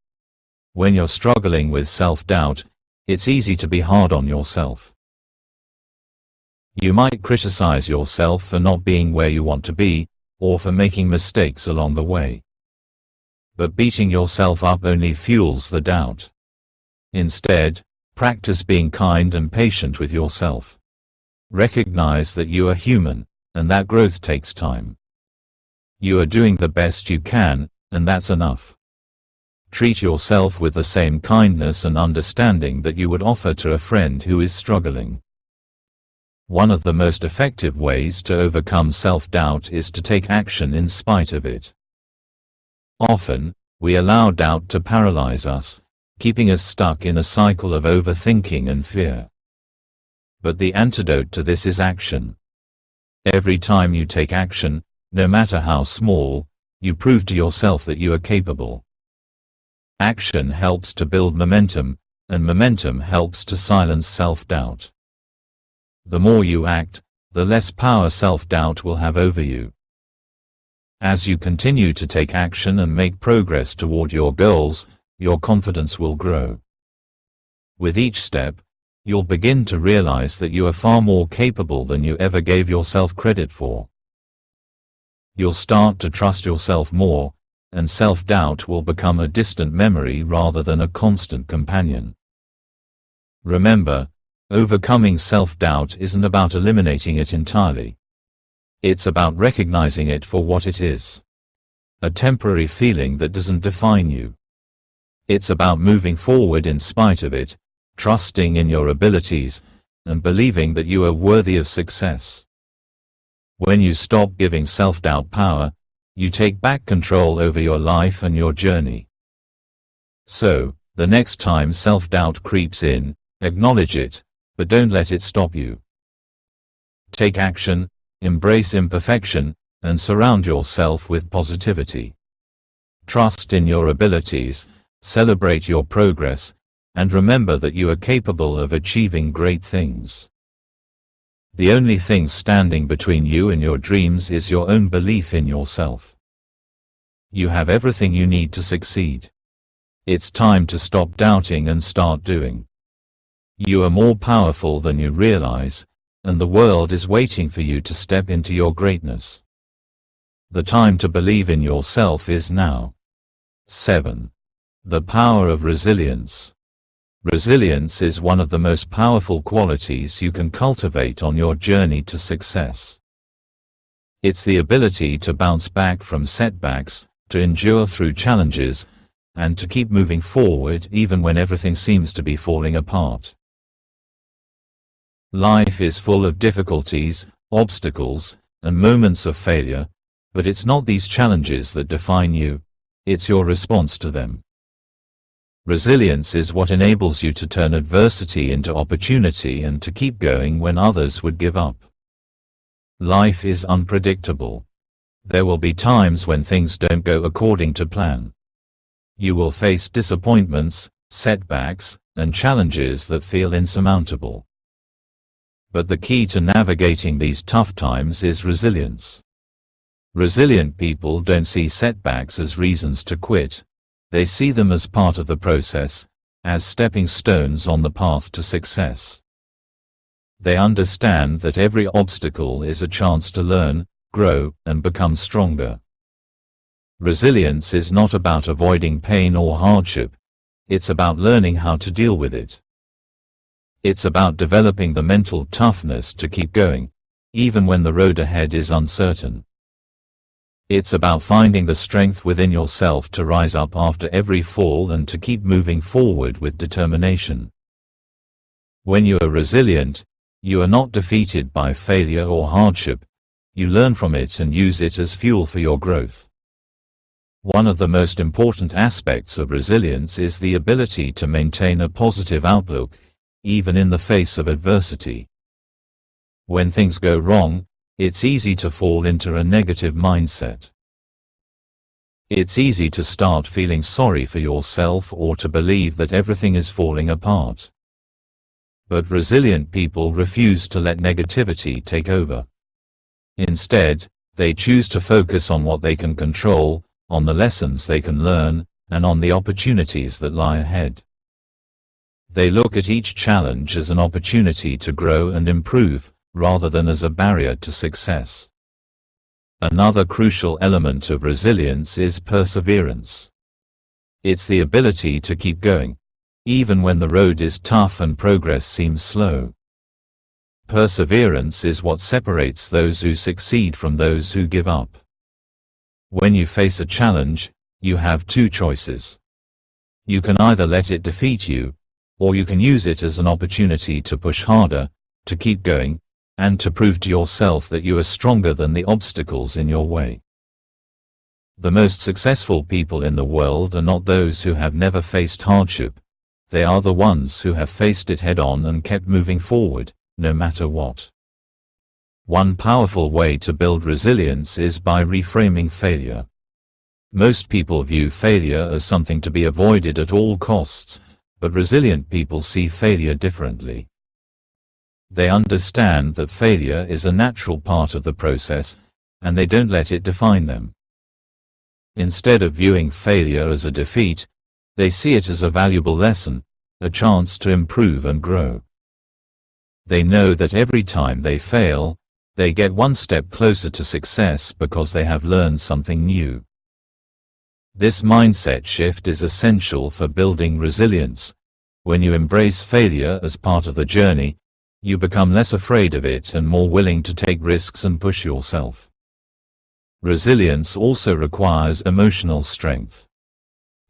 When you're struggling with self-doubt, it's easy to be hard on yourself. You might criticize yourself for not being where you want to be, or for making mistakes along the way. But beating yourself up only fuels the doubt. Instead, practice being kind and patient with yourself. Recognize that you are human, and that growth takes time. You are doing the best you can, and that's enough. Treat yourself with the same kindness and understanding that you would offer to a friend who is struggling. One of the most effective ways to overcome self-doubt is to take action in spite of it. Often, we allow doubt to paralyze us, keeping us stuck in a cycle of overthinking and fear. But the antidote to this is action. Every time you take action, no matter how small, you prove to yourself that you are capable. Action helps to build momentum, and momentum helps to silence self-doubt. The more you act, the less power self-doubt will have over you. As you continue to take action and make progress toward your goals, your confidence will grow. With each step, you'll begin to realize that you are far more capable than you ever gave yourself credit for. You'll start to trust yourself more, and self-doubt will become a distant memory rather than a constant companion. Remember, overcoming self-doubt isn't about eliminating it entirely. It's about recognizing it for what it is. A temporary feeling that doesn't define you. It's about moving forward in spite of it, trusting in your abilities, and believing that you are worthy of success. When you stop giving self-doubt power, you take back control over your life and your journey. So, the next time self-doubt creeps in, acknowledge it, but don't let it stop you. Take action, embrace imperfection, and surround yourself with positivity. Trust in your abilities, celebrate your progress, and remember that you are capable of achieving great things. The only thing standing between you and your dreams is your own belief in yourself. You have everything you need to succeed. It's time to stop doubting and start doing. You are more powerful than you realize, and the world is waiting for you to step into your greatness. The time to believe in yourself is now. 7. The power of resilience. Resilience is one of the most powerful qualities you can cultivate on your journey to success. It's the ability to bounce back from setbacks, to endure through challenges, and to keep moving forward even when everything seems to be falling apart. Life is full of difficulties, obstacles, and moments of failure, but it's not these challenges that define you, it's your response to them. Resilience is what enables you to turn adversity into opportunity and to keep going when others would give up. Life is unpredictable. There will be times when things don't go according to plan. You will face disappointments, setbacks, and challenges that feel insurmountable. But the key to navigating these tough times is resilience. Resilient people don't see setbacks as reasons to quit. They see them as part of the process, as stepping stones on the path to success. They understand that every obstacle is a chance to learn, grow, and become stronger. Resilience is not about avoiding pain or hardship. It's about learning how to deal with it. It's about developing the mental toughness to keep going, even when the road ahead is uncertain. It's about finding the strength within yourself to rise up after every fall and to keep moving forward with determination. When you are resilient, you are not defeated by failure or hardship. You learn from it and use it as fuel for your growth. One of the most important aspects of resilience is the ability to maintain a positive outlook, even in the face of adversity. When things go wrong, it's easy to fall into a negative mindset. It's easy to start feeling sorry for yourself or to believe that everything is falling apart. But resilient people refuse to let negativity take over. Instead, they choose to focus on what they can control, on the lessons they can learn, and on the opportunities that lie ahead. They look at each challenge as an opportunity to grow and improve, rather than as a barrier to success. Another crucial element of resilience is perseverance. It's the ability to keep going, even when the road is tough and progress seems slow. Perseverance is what separates those who succeed from those who give up. When you face a challenge, you have two choices. You can either let it defeat you, or you can use it as an opportunity to push harder, to keep going, and to prove to yourself that you are stronger than the obstacles in your way. The most successful people in the world are not those who have never faced hardship. They are the ones who have faced it head-on and kept moving forward, no matter what. One powerful way to build resilience is by reframing failure. Most people view failure as something to be avoided at all costs, but resilient people see failure differently. They understand that failure is a natural part of the process, and they don't let it define them. Instead of viewing failure as a defeat, they see it as a valuable lesson, a chance to improve and grow. They know that every time they fail, they get one step closer to success because they have learned something new. This mindset shift is essential for building resilience. When you embrace failure as part of the journey, you become less afraid of it and more willing to take risks and push yourself. Resilience also requires emotional strength.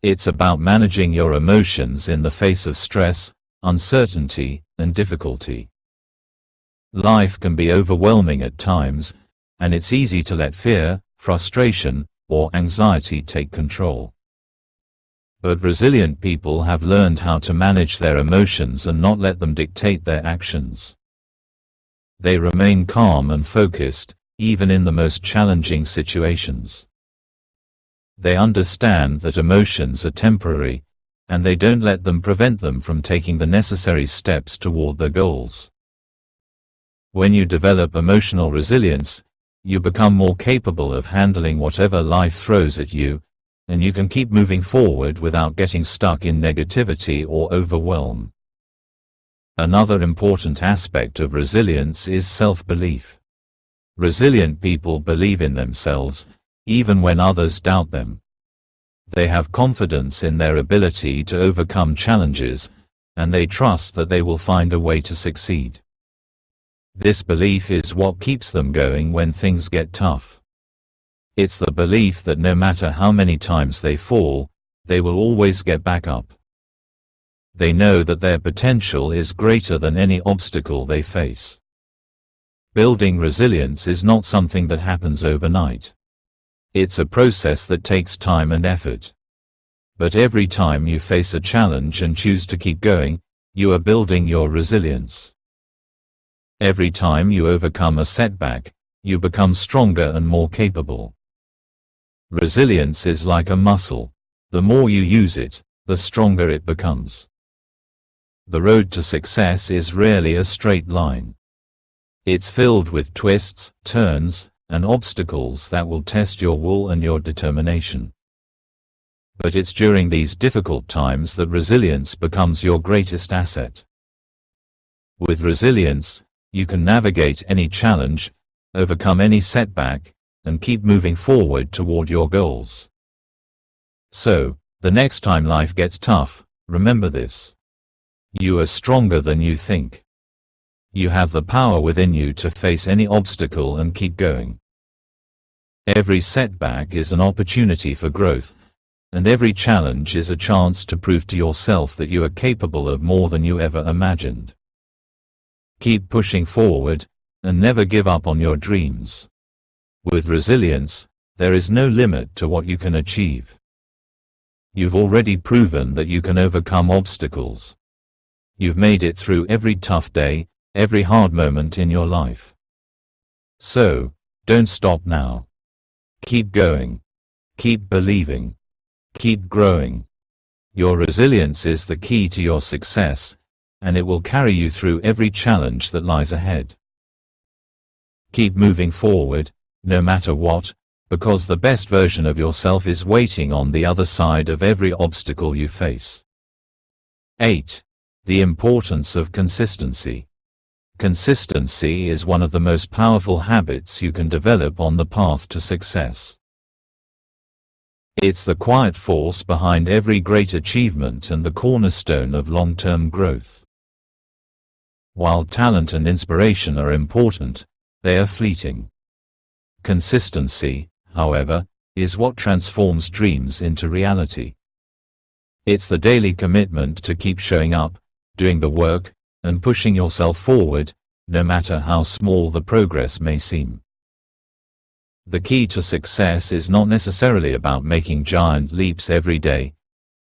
It's about managing your emotions in the face of stress, uncertainty, and difficulty. Life can be overwhelming at times, and it's easy to let fear, frustration, or anxiety take control. But resilient people have learned how to manage their emotions and not let them dictate their actions. They remain calm and focused, even in the most challenging situations. They understand that emotions are temporary, and they don't let them prevent them from taking the necessary steps toward their goals. When you develop emotional resilience, you become more capable of handling whatever life throws at you, and you can keep moving forward without getting stuck in negativity or overwhelm. Another important aspect of resilience is self-belief. Resilient people believe in themselves, even when others doubt them. They have confidence in their ability to overcome challenges, and they trust that they will find a way to succeed. This belief is what keeps them going when things get tough. It's the belief that no matter how many times they fall, they will always get back up. They know that their potential is greater than any obstacle they face. Building resilience is not something that happens overnight. It's a process that takes time and effort. But every time you face a challenge and choose to keep going, you are building your resilience. Every time you overcome a setback, you become stronger and more capable. Resilience is like a muscle. The more you use it, the stronger it becomes. The road to success is rarely a straight line. It's filled with twists, turns, and obstacles that will test your will and your determination. But it's during these difficult times that resilience becomes your greatest asset. With resilience, you can navigate any challenge, overcome any setback, and keep moving forward toward your goals. So, the next time life gets tough, remember this. You are stronger than you think. You have the power within you to face any obstacle and keep going. Every setback is an opportunity for growth, and every challenge is a chance to prove to yourself that you are capable of more than you ever imagined. Keep pushing forward, and never give up on your dreams. With resilience, there is no limit to what you can achieve. You've already proven that you can overcome obstacles. You've made it through every tough day, every hard moment in your life. So, don't stop now. Keep going. Keep believing. Keep growing. Your resilience is the key to your success, and it will carry you through every challenge that lies ahead. Keep moving forward, no matter what, because the best version of yourself is waiting on the other side of every obstacle you face. 8. The importance of consistency. Consistency is one of the most powerful habits you can develop on the path to success. It's the quiet force behind every great achievement and the cornerstone of long-term growth. While talent and inspiration are important, they are fleeting. Consistency, however, is what transforms dreams into reality. It's the daily commitment to keep showing up, doing the work, and pushing yourself forward, no matter how small the progress may seem. The key to success is not necessarily about making giant leaps every day.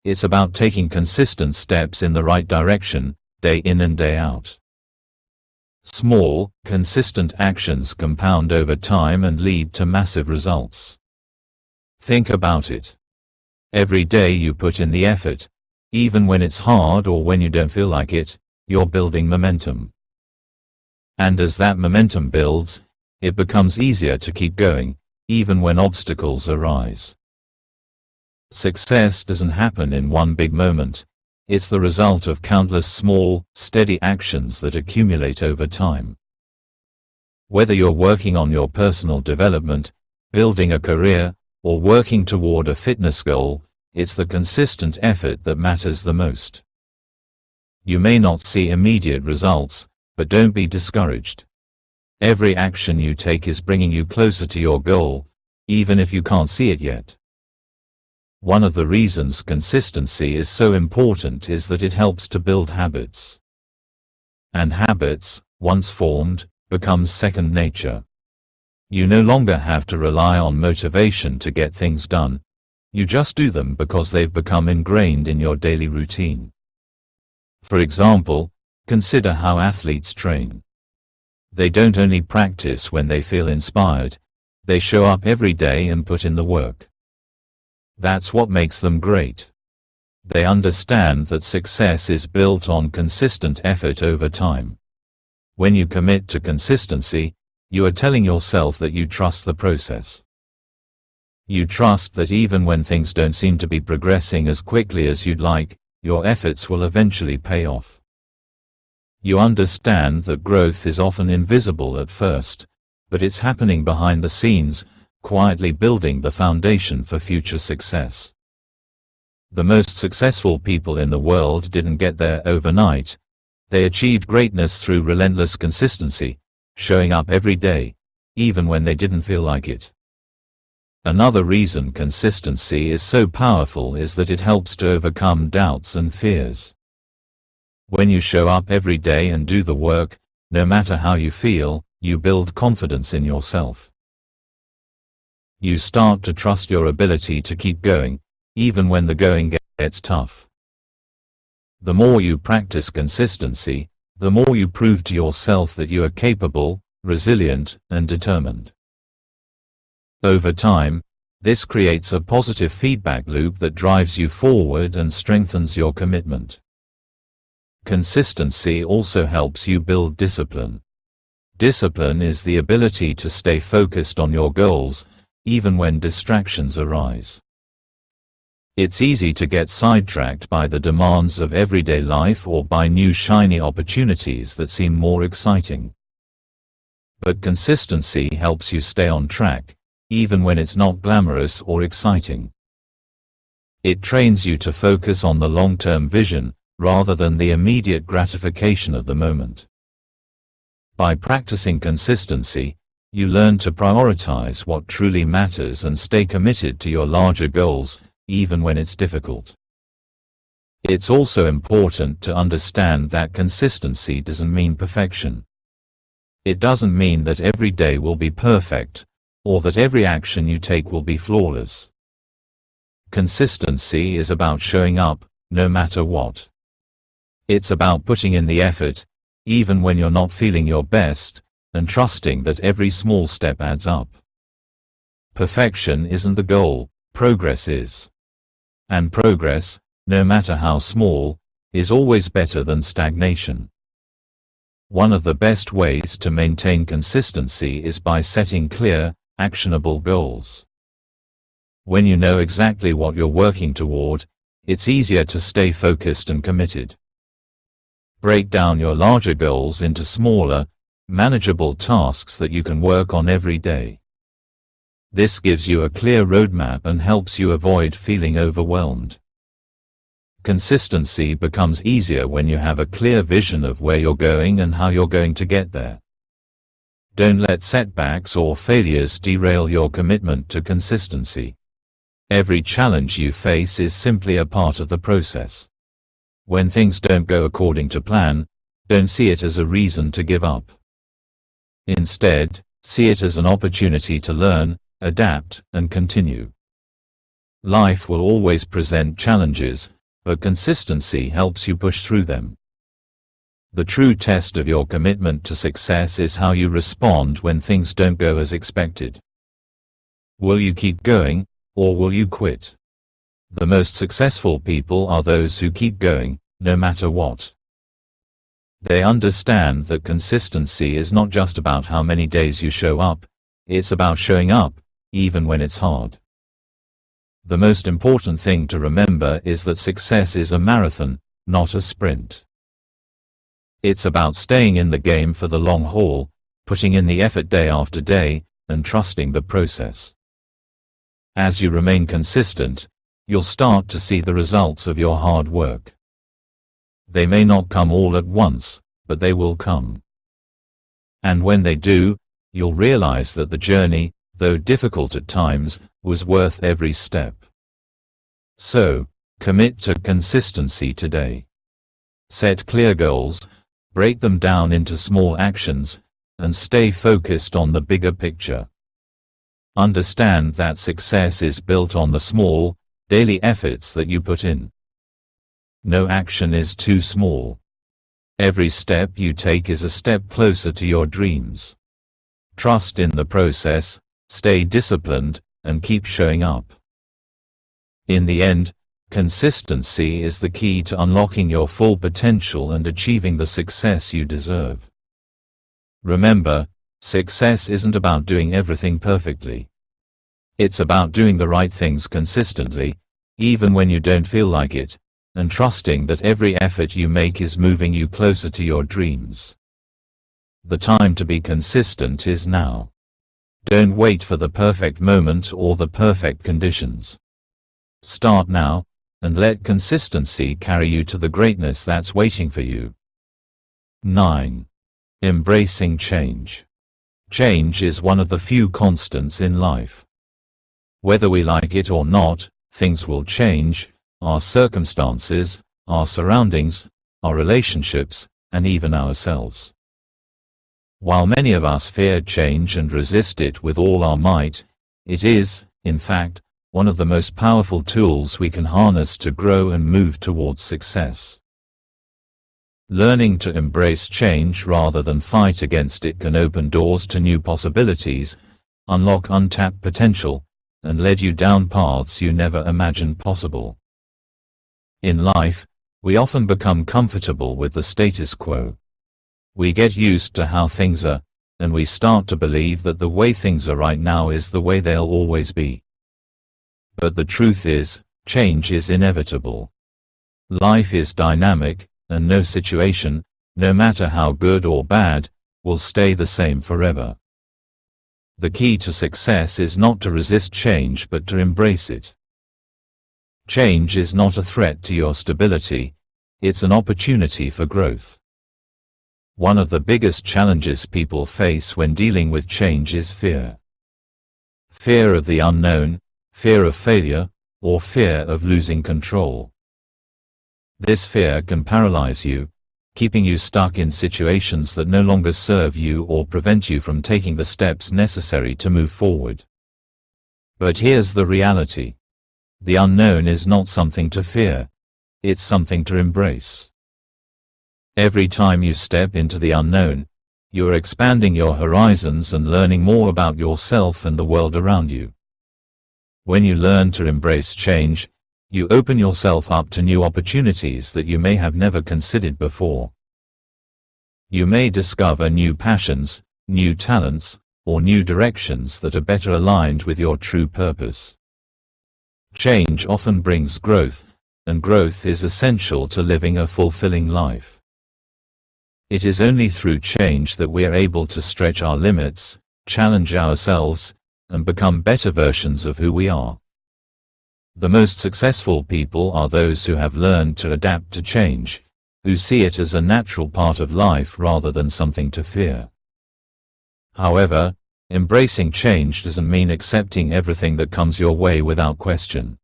It's about taking consistent steps in the right direction, day in and day out. Small, consistent actions compound over time and lead to massive results. Think about it. Every day you put in the effort, even when it's hard or when you don't feel like it, you're building momentum. And as that momentum builds, it becomes easier to keep going, even when obstacles arise. Success doesn't happen in one big moment. It's the result of countless small, steady actions that accumulate over time. Whether you're working on your personal development, building a career, or working toward a fitness goal, it's the consistent effort that matters the most. You may not see immediate results, but don't be discouraged. Every action you take is bringing you closer to your goal, even if you can't see it yet. One of the reasons consistency is so important is that it helps to build habits. And habits, once formed, become second nature. You no longer have to rely on motivation to get things done. You just do them because they've become ingrained in your daily routine. For example, consider how athletes train. They don't only practice when they feel inspired, they show up every day and put in the work. That's what makes them great. They understand that success is built on consistent effort over time. When you commit to consistency, you are telling yourself that you trust the process. You trust that even when things don't seem to be progressing as quickly as you'd like, your efforts will eventually pay off. You understand that growth is often invisible at first, but it's happening behind the scenes, quietly building the foundation for future success. The most successful people in the world didn't get there overnight. They achieved greatness through relentless consistency, showing up every day, even when they didn't feel like it. Another reason consistency is so powerful is that it helps to overcome doubts and fears. When you show up every day and do the work, no matter how you feel, you build confidence in yourself. You start to trust your ability to keep going, even when the going gets tough. The more you practice consistency, the more you prove to yourself that you are capable, resilient, and determined. Over time, this creates a positive feedback loop that drives you forward and strengthens your commitment. Consistency also helps you build discipline. Discipline is the ability to stay focused on your goals, even when distractions arise. It's easy to get sidetracked by the demands of everyday life or by new shiny opportunities that seem more exciting. But consistency helps you stay on track, even when it's not glamorous or exciting. It trains you to focus on the long-term vision, rather than the immediate gratification of the moment. By practicing consistency, you learn to prioritize what truly matters and stay committed to your larger goals, even when it's difficult. It's also important to understand that consistency doesn't mean perfection. It doesn't mean that every day will be perfect, or that every action you take will be flawless. Consistency is about showing up, no matter what. It's about putting in the effort, even when you're not feeling your best, and trusting that every small step adds up. Perfection isn't the goal, progress is. And progress, no matter how small, is always better than stagnation. One of the best ways to maintain consistency is by setting clear, actionable goals. When you know exactly what you're working toward, it's easier to stay focused and committed. Break down your larger goals into smaller, manageable tasks that you can work on every day. This gives you a clear roadmap and helps you avoid feeling overwhelmed. Consistency becomes easier when you have a clear vision of where you're going and how you're going to get there. Don't let setbacks or failures derail your commitment to consistency. Every challenge you face is simply a part of the process. When things don't go according to plan, don't see it as a reason to give up. Instead, see it as an opportunity to learn, adapt, and continue. Life will always present challenges, but consistency helps you push through them. The true test of your commitment to success is how you respond when things don't go as expected. Will you keep going, or will you quit? The most successful people are those who keep going, no matter what. They understand that consistency is not just about how many days you show up, it's about showing up, even when it's hard. The most important thing to remember is that success is a marathon, not a sprint. It's about staying in the game for the long haul, putting in the effort day after day, and trusting the process. As you remain consistent, you'll start to see the results of your hard work. They may not come all at once, but they will come. And when they do, you'll realize that the journey, though difficult at times, was worth every step. So, commit to consistency today. Set clear goals, break them down into small actions, and stay focused on the bigger picture. Understand that success is built on the small, daily efforts that you put in. No action is too small. Every step you take is a step closer to your dreams. Trust in the process, stay disciplined, and keep showing up. In the end, consistency is the key to unlocking your full potential and achieving the success you deserve. Remember, success isn't about doing everything perfectly. It's about doing the right things consistently, even when you don't feel like it, and trusting that every effort you make is moving you closer to your dreams. The time to be consistent is now. Don't wait for the perfect moment or the perfect conditions. Start now, and let consistency carry you to the greatness that's waiting for you. 9. Embracing change. Change is one of the few constants in life. Whether we like it or not, things will change, our circumstances, our surroundings, our relationships, and even ourselves. While many of us fear change and resist it with all our might, it is, in fact, one of the most powerful tools we can harness to grow and move towards success. Learning to embrace change rather than fight against it can open doors to new possibilities, unlock untapped potential, and lead you down paths you never imagined possible. In life, we often become comfortable with the status quo. We get used to how things are, and we start to believe that the way things are right now is the way they'll always be. But the truth is, change is inevitable. Life is dynamic, and no situation, no matter how good or bad, will stay the same forever. The key to success is not to resist change but to embrace it. Change is not a threat to your stability, it's an opportunity for growth. One of the biggest challenges people face when dealing with change is fear. Fear of the unknown, fear of failure, or fear of losing control. This fear can paralyze you, keeping you stuck in situations that no longer serve you or prevent you from taking the steps necessary to move forward. But here's the reality. The unknown is not something to fear, it's something to embrace. Every time you step into the unknown, you're expanding your horizons and learning more about yourself and the world around you. When you learn to embrace change, you open yourself up to new opportunities that you may have never considered before. You may discover new passions, new talents, or new directions that are better aligned with your true purpose. Change often brings growth, and growth is essential to living a fulfilling life. It is only through change that we are able to stretch our limits, challenge ourselves, and become better versions of who we are. The most successful people are those who have learned to adapt to change, who see it as a natural part of life rather than something to fear. However, embracing change doesn't mean accepting everything that comes your way without question.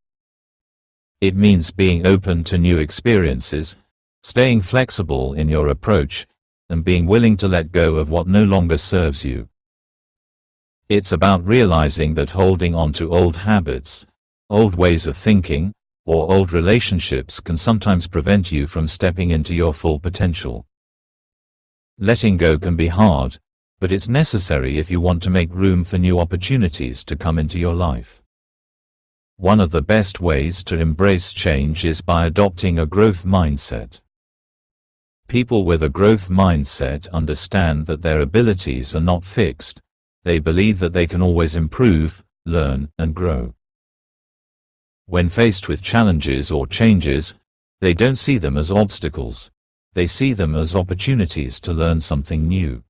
It means being open to new experiences, staying flexible in your approach, and being willing to let go of what no longer serves you. It's about realizing that holding on to old habits, old ways of thinking, or old relationships can sometimes prevent you from stepping into your full potential. Letting go can be hard, but it's necessary if you want to make room for new opportunities to come into your life. One of the best ways to embrace change is by adopting a growth mindset. People with a growth mindset understand that their abilities are not fixed. They believe that they can always improve, learn, and grow. When faced with challenges or changes, they don't see them as obstacles, they see them as opportunities to learn something new.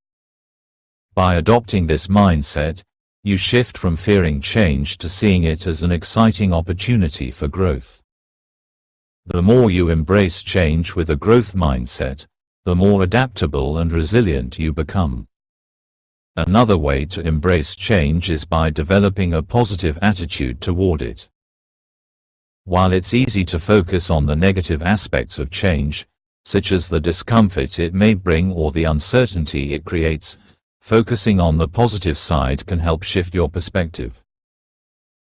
By adopting this mindset, you shift from fearing change to seeing it as an exciting opportunity for growth. The more you embrace change with a growth mindset, the more adaptable and resilient you become. Another way to embrace change is by developing a positive attitude toward it. While it's easy to focus on the negative aspects of change, such as the discomfort it may bring or the uncertainty it creates, focusing on the positive side can help shift your perspective.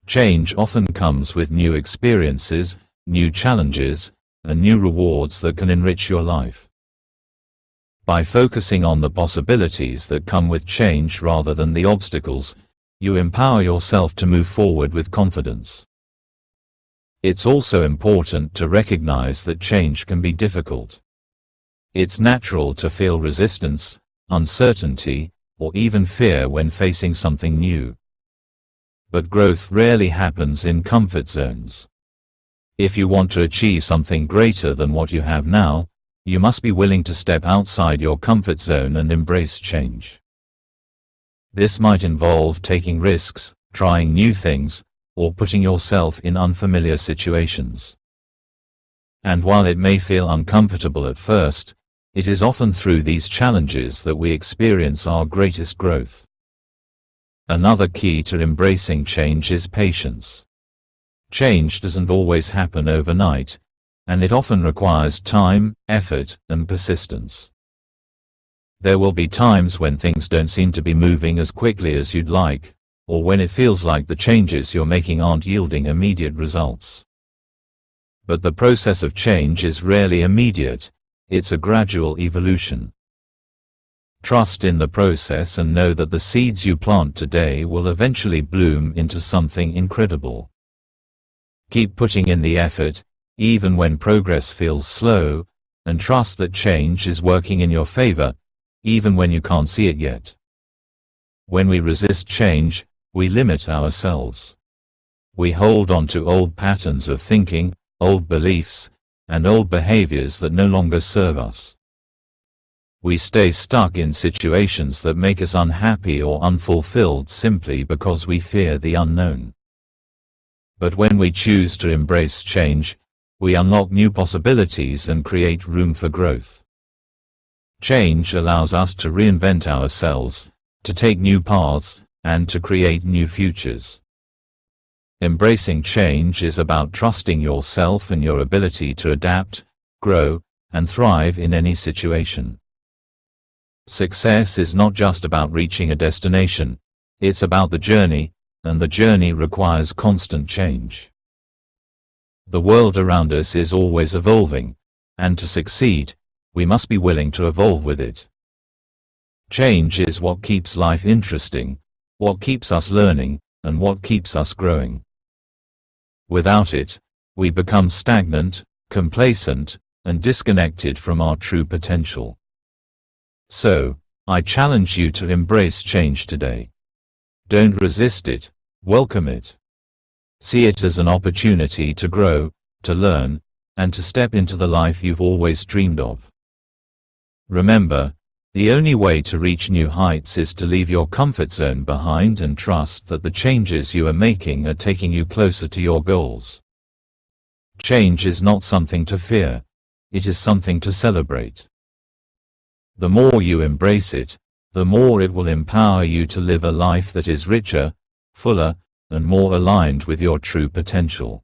Change often comes with new experiences, new challenges, and new rewards that can enrich your life. By focusing on the possibilities that come with change rather than the obstacles, you empower yourself to move forward with confidence. It's also important to recognize that change can be difficult. It's natural to feel resistance, uncertainty, or even fear when facing something new. But growth rarely happens in comfort zones. If you want to achieve something greater than what you have now, you must be willing to step outside your comfort zone and embrace change. This might involve taking risks, trying new things, or putting yourself in unfamiliar situations. And while it may feel uncomfortable at first, it is often through these challenges that we experience our greatest growth. Another key to embracing change is patience. Change doesn't always happen overnight, and it often requires time, effort, and persistence. There will be times when things don't seem to be moving as quickly as you'd like, or when it feels like the changes you're making aren't yielding immediate results. But the process of change is rarely immediate, it's a gradual evolution. Trust in the process and know that the seeds you plant today will eventually bloom into something incredible. Keep putting in the effort, even when progress feels slow, and trust that change is working in your favor, even when you can't see it yet. When we resist change, we limit ourselves. We hold on to old patterns of thinking, old beliefs, and old behaviors that no longer serve us. We stay stuck in situations that make us unhappy or unfulfilled simply because we fear the unknown. But when we choose to embrace change, we unlock new possibilities and create room for growth. Change allows us to reinvent ourselves, to take new paths, and to create new futures. Embracing change is about trusting yourself and your ability to adapt, grow, and thrive in any situation. Success is not just about reaching a destination, it's about the journey, and the journey requires constant change. The world around us is always evolving, and to succeed, we must be willing to evolve with it. Change is what keeps life interesting, what keeps us learning, and what keeps us growing. Without it, we become stagnant, complacent, and disconnected from our true potential. So, I challenge you to embrace change today. Don't resist it, welcome it. See it as an opportunity to grow, to learn, and to step into the life you've always dreamed of. Remember, the only way to reach new heights is to leave your comfort zone behind and trust that the changes you are making are taking you closer to your goals. Change is not something to fear, it is something to celebrate. The more you embrace it, the more it will empower you to live a life that is richer, fuller, and more aligned with your true potential.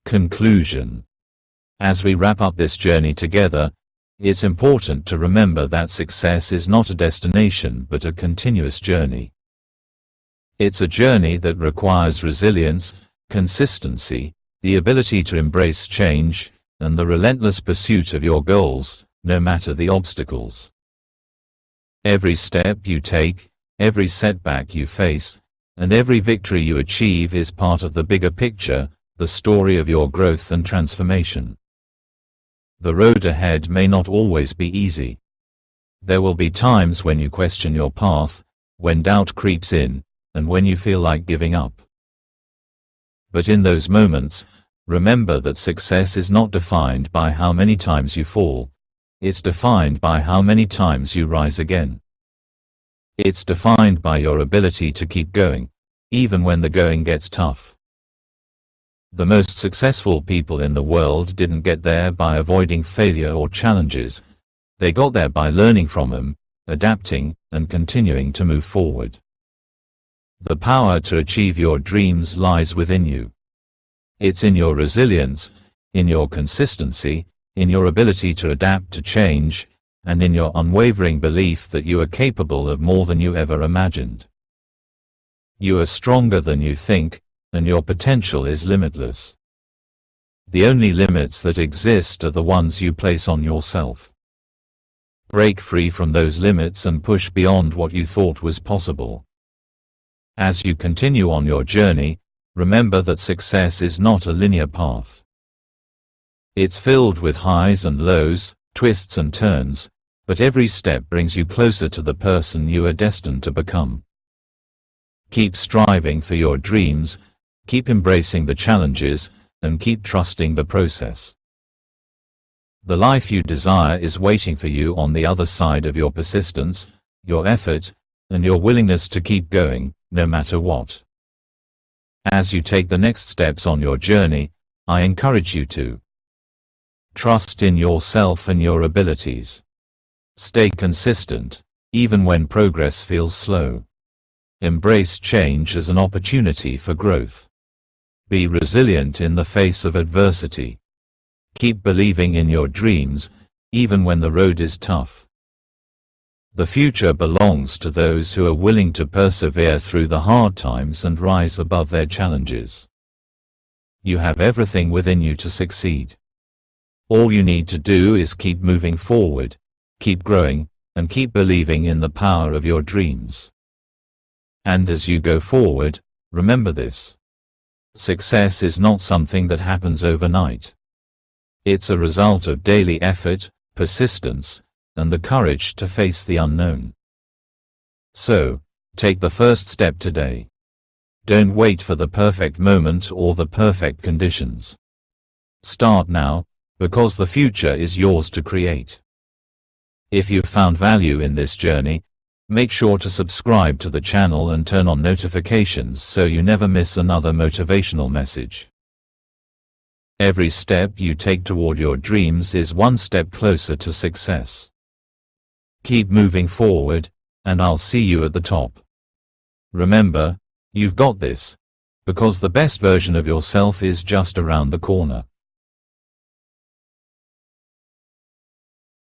Conclusion. As we wrap up this journey together, it's important to remember that success is not a destination but a continuous journey. It's a journey that requires resilience, consistency, the ability to embrace change, and the relentless pursuit of your goals, no matter the obstacles. Every step you take, every setback you face, and every victory you achieve is part of the bigger picture, the story of your growth and transformation. The road ahead may not always be easy. There will be times when you question your path, when doubt creeps in, and when you feel like giving up. But in those moments, remember that success is not defined by how many times you fall. It's defined by how many times you rise again. It's defined by your ability to keep going, even when the going gets tough. The most successful people in the world didn't get there by avoiding failure or challenges. They got there by learning from them, adapting, and continuing to move forward. The power to achieve your dreams lies within you. It's in your resilience, in your consistency, in your ability to adapt to change, and in your unwavering belief that you are capable of more than you ever imagined. You are stronger than you think, and your potential is limitless. The only limits that exist are the ones you place on yourself. Break free from those limits and push beyond what you thought was possible. As you continue on your journey, remember that success is not a linear path. It's filled with highs and lows, twists and turns, but every step brings you closer to the person you are destined to become. Keep striving for your dreams, keep embracing the challenges, and keep trusting the process. The life you desire is waiting for you on the other side of your persistence, your effort, and your willingness to keep going, no matter what. As you take the next steps on your journey, I encourage you to trust in yourself and your abilities. Stay consistent, even when progress feels slow. Embrace change as an opportunity for growth. Be resilient in the face of adversity. Keep believing in your dreams, even when the road is tough. The future belongs to those who are willing to persevere through the hard times and rise above their challenges. You have everything within you to succeed. All you need to do is keep moving forward, keep growing, and keep believing in the power of your dreams. And as you go forward, remember this. Success is not something that happens overnight. It's a result of daily effort, persistence, and the courage to face the unknown. So, take the first step today. Don't wait for the perfect moment or the perfect conditions. Start now, because the future is yours to create. If you found value in this journey, make sure to subscribe to the channel and turn on notifications so you never miss another motivational message. Every step you take toward your dreams is one step closer to success. Keep moving forward, and I'll see you at the top. Remember, you've got this, because the best version of yourself is just around the corner.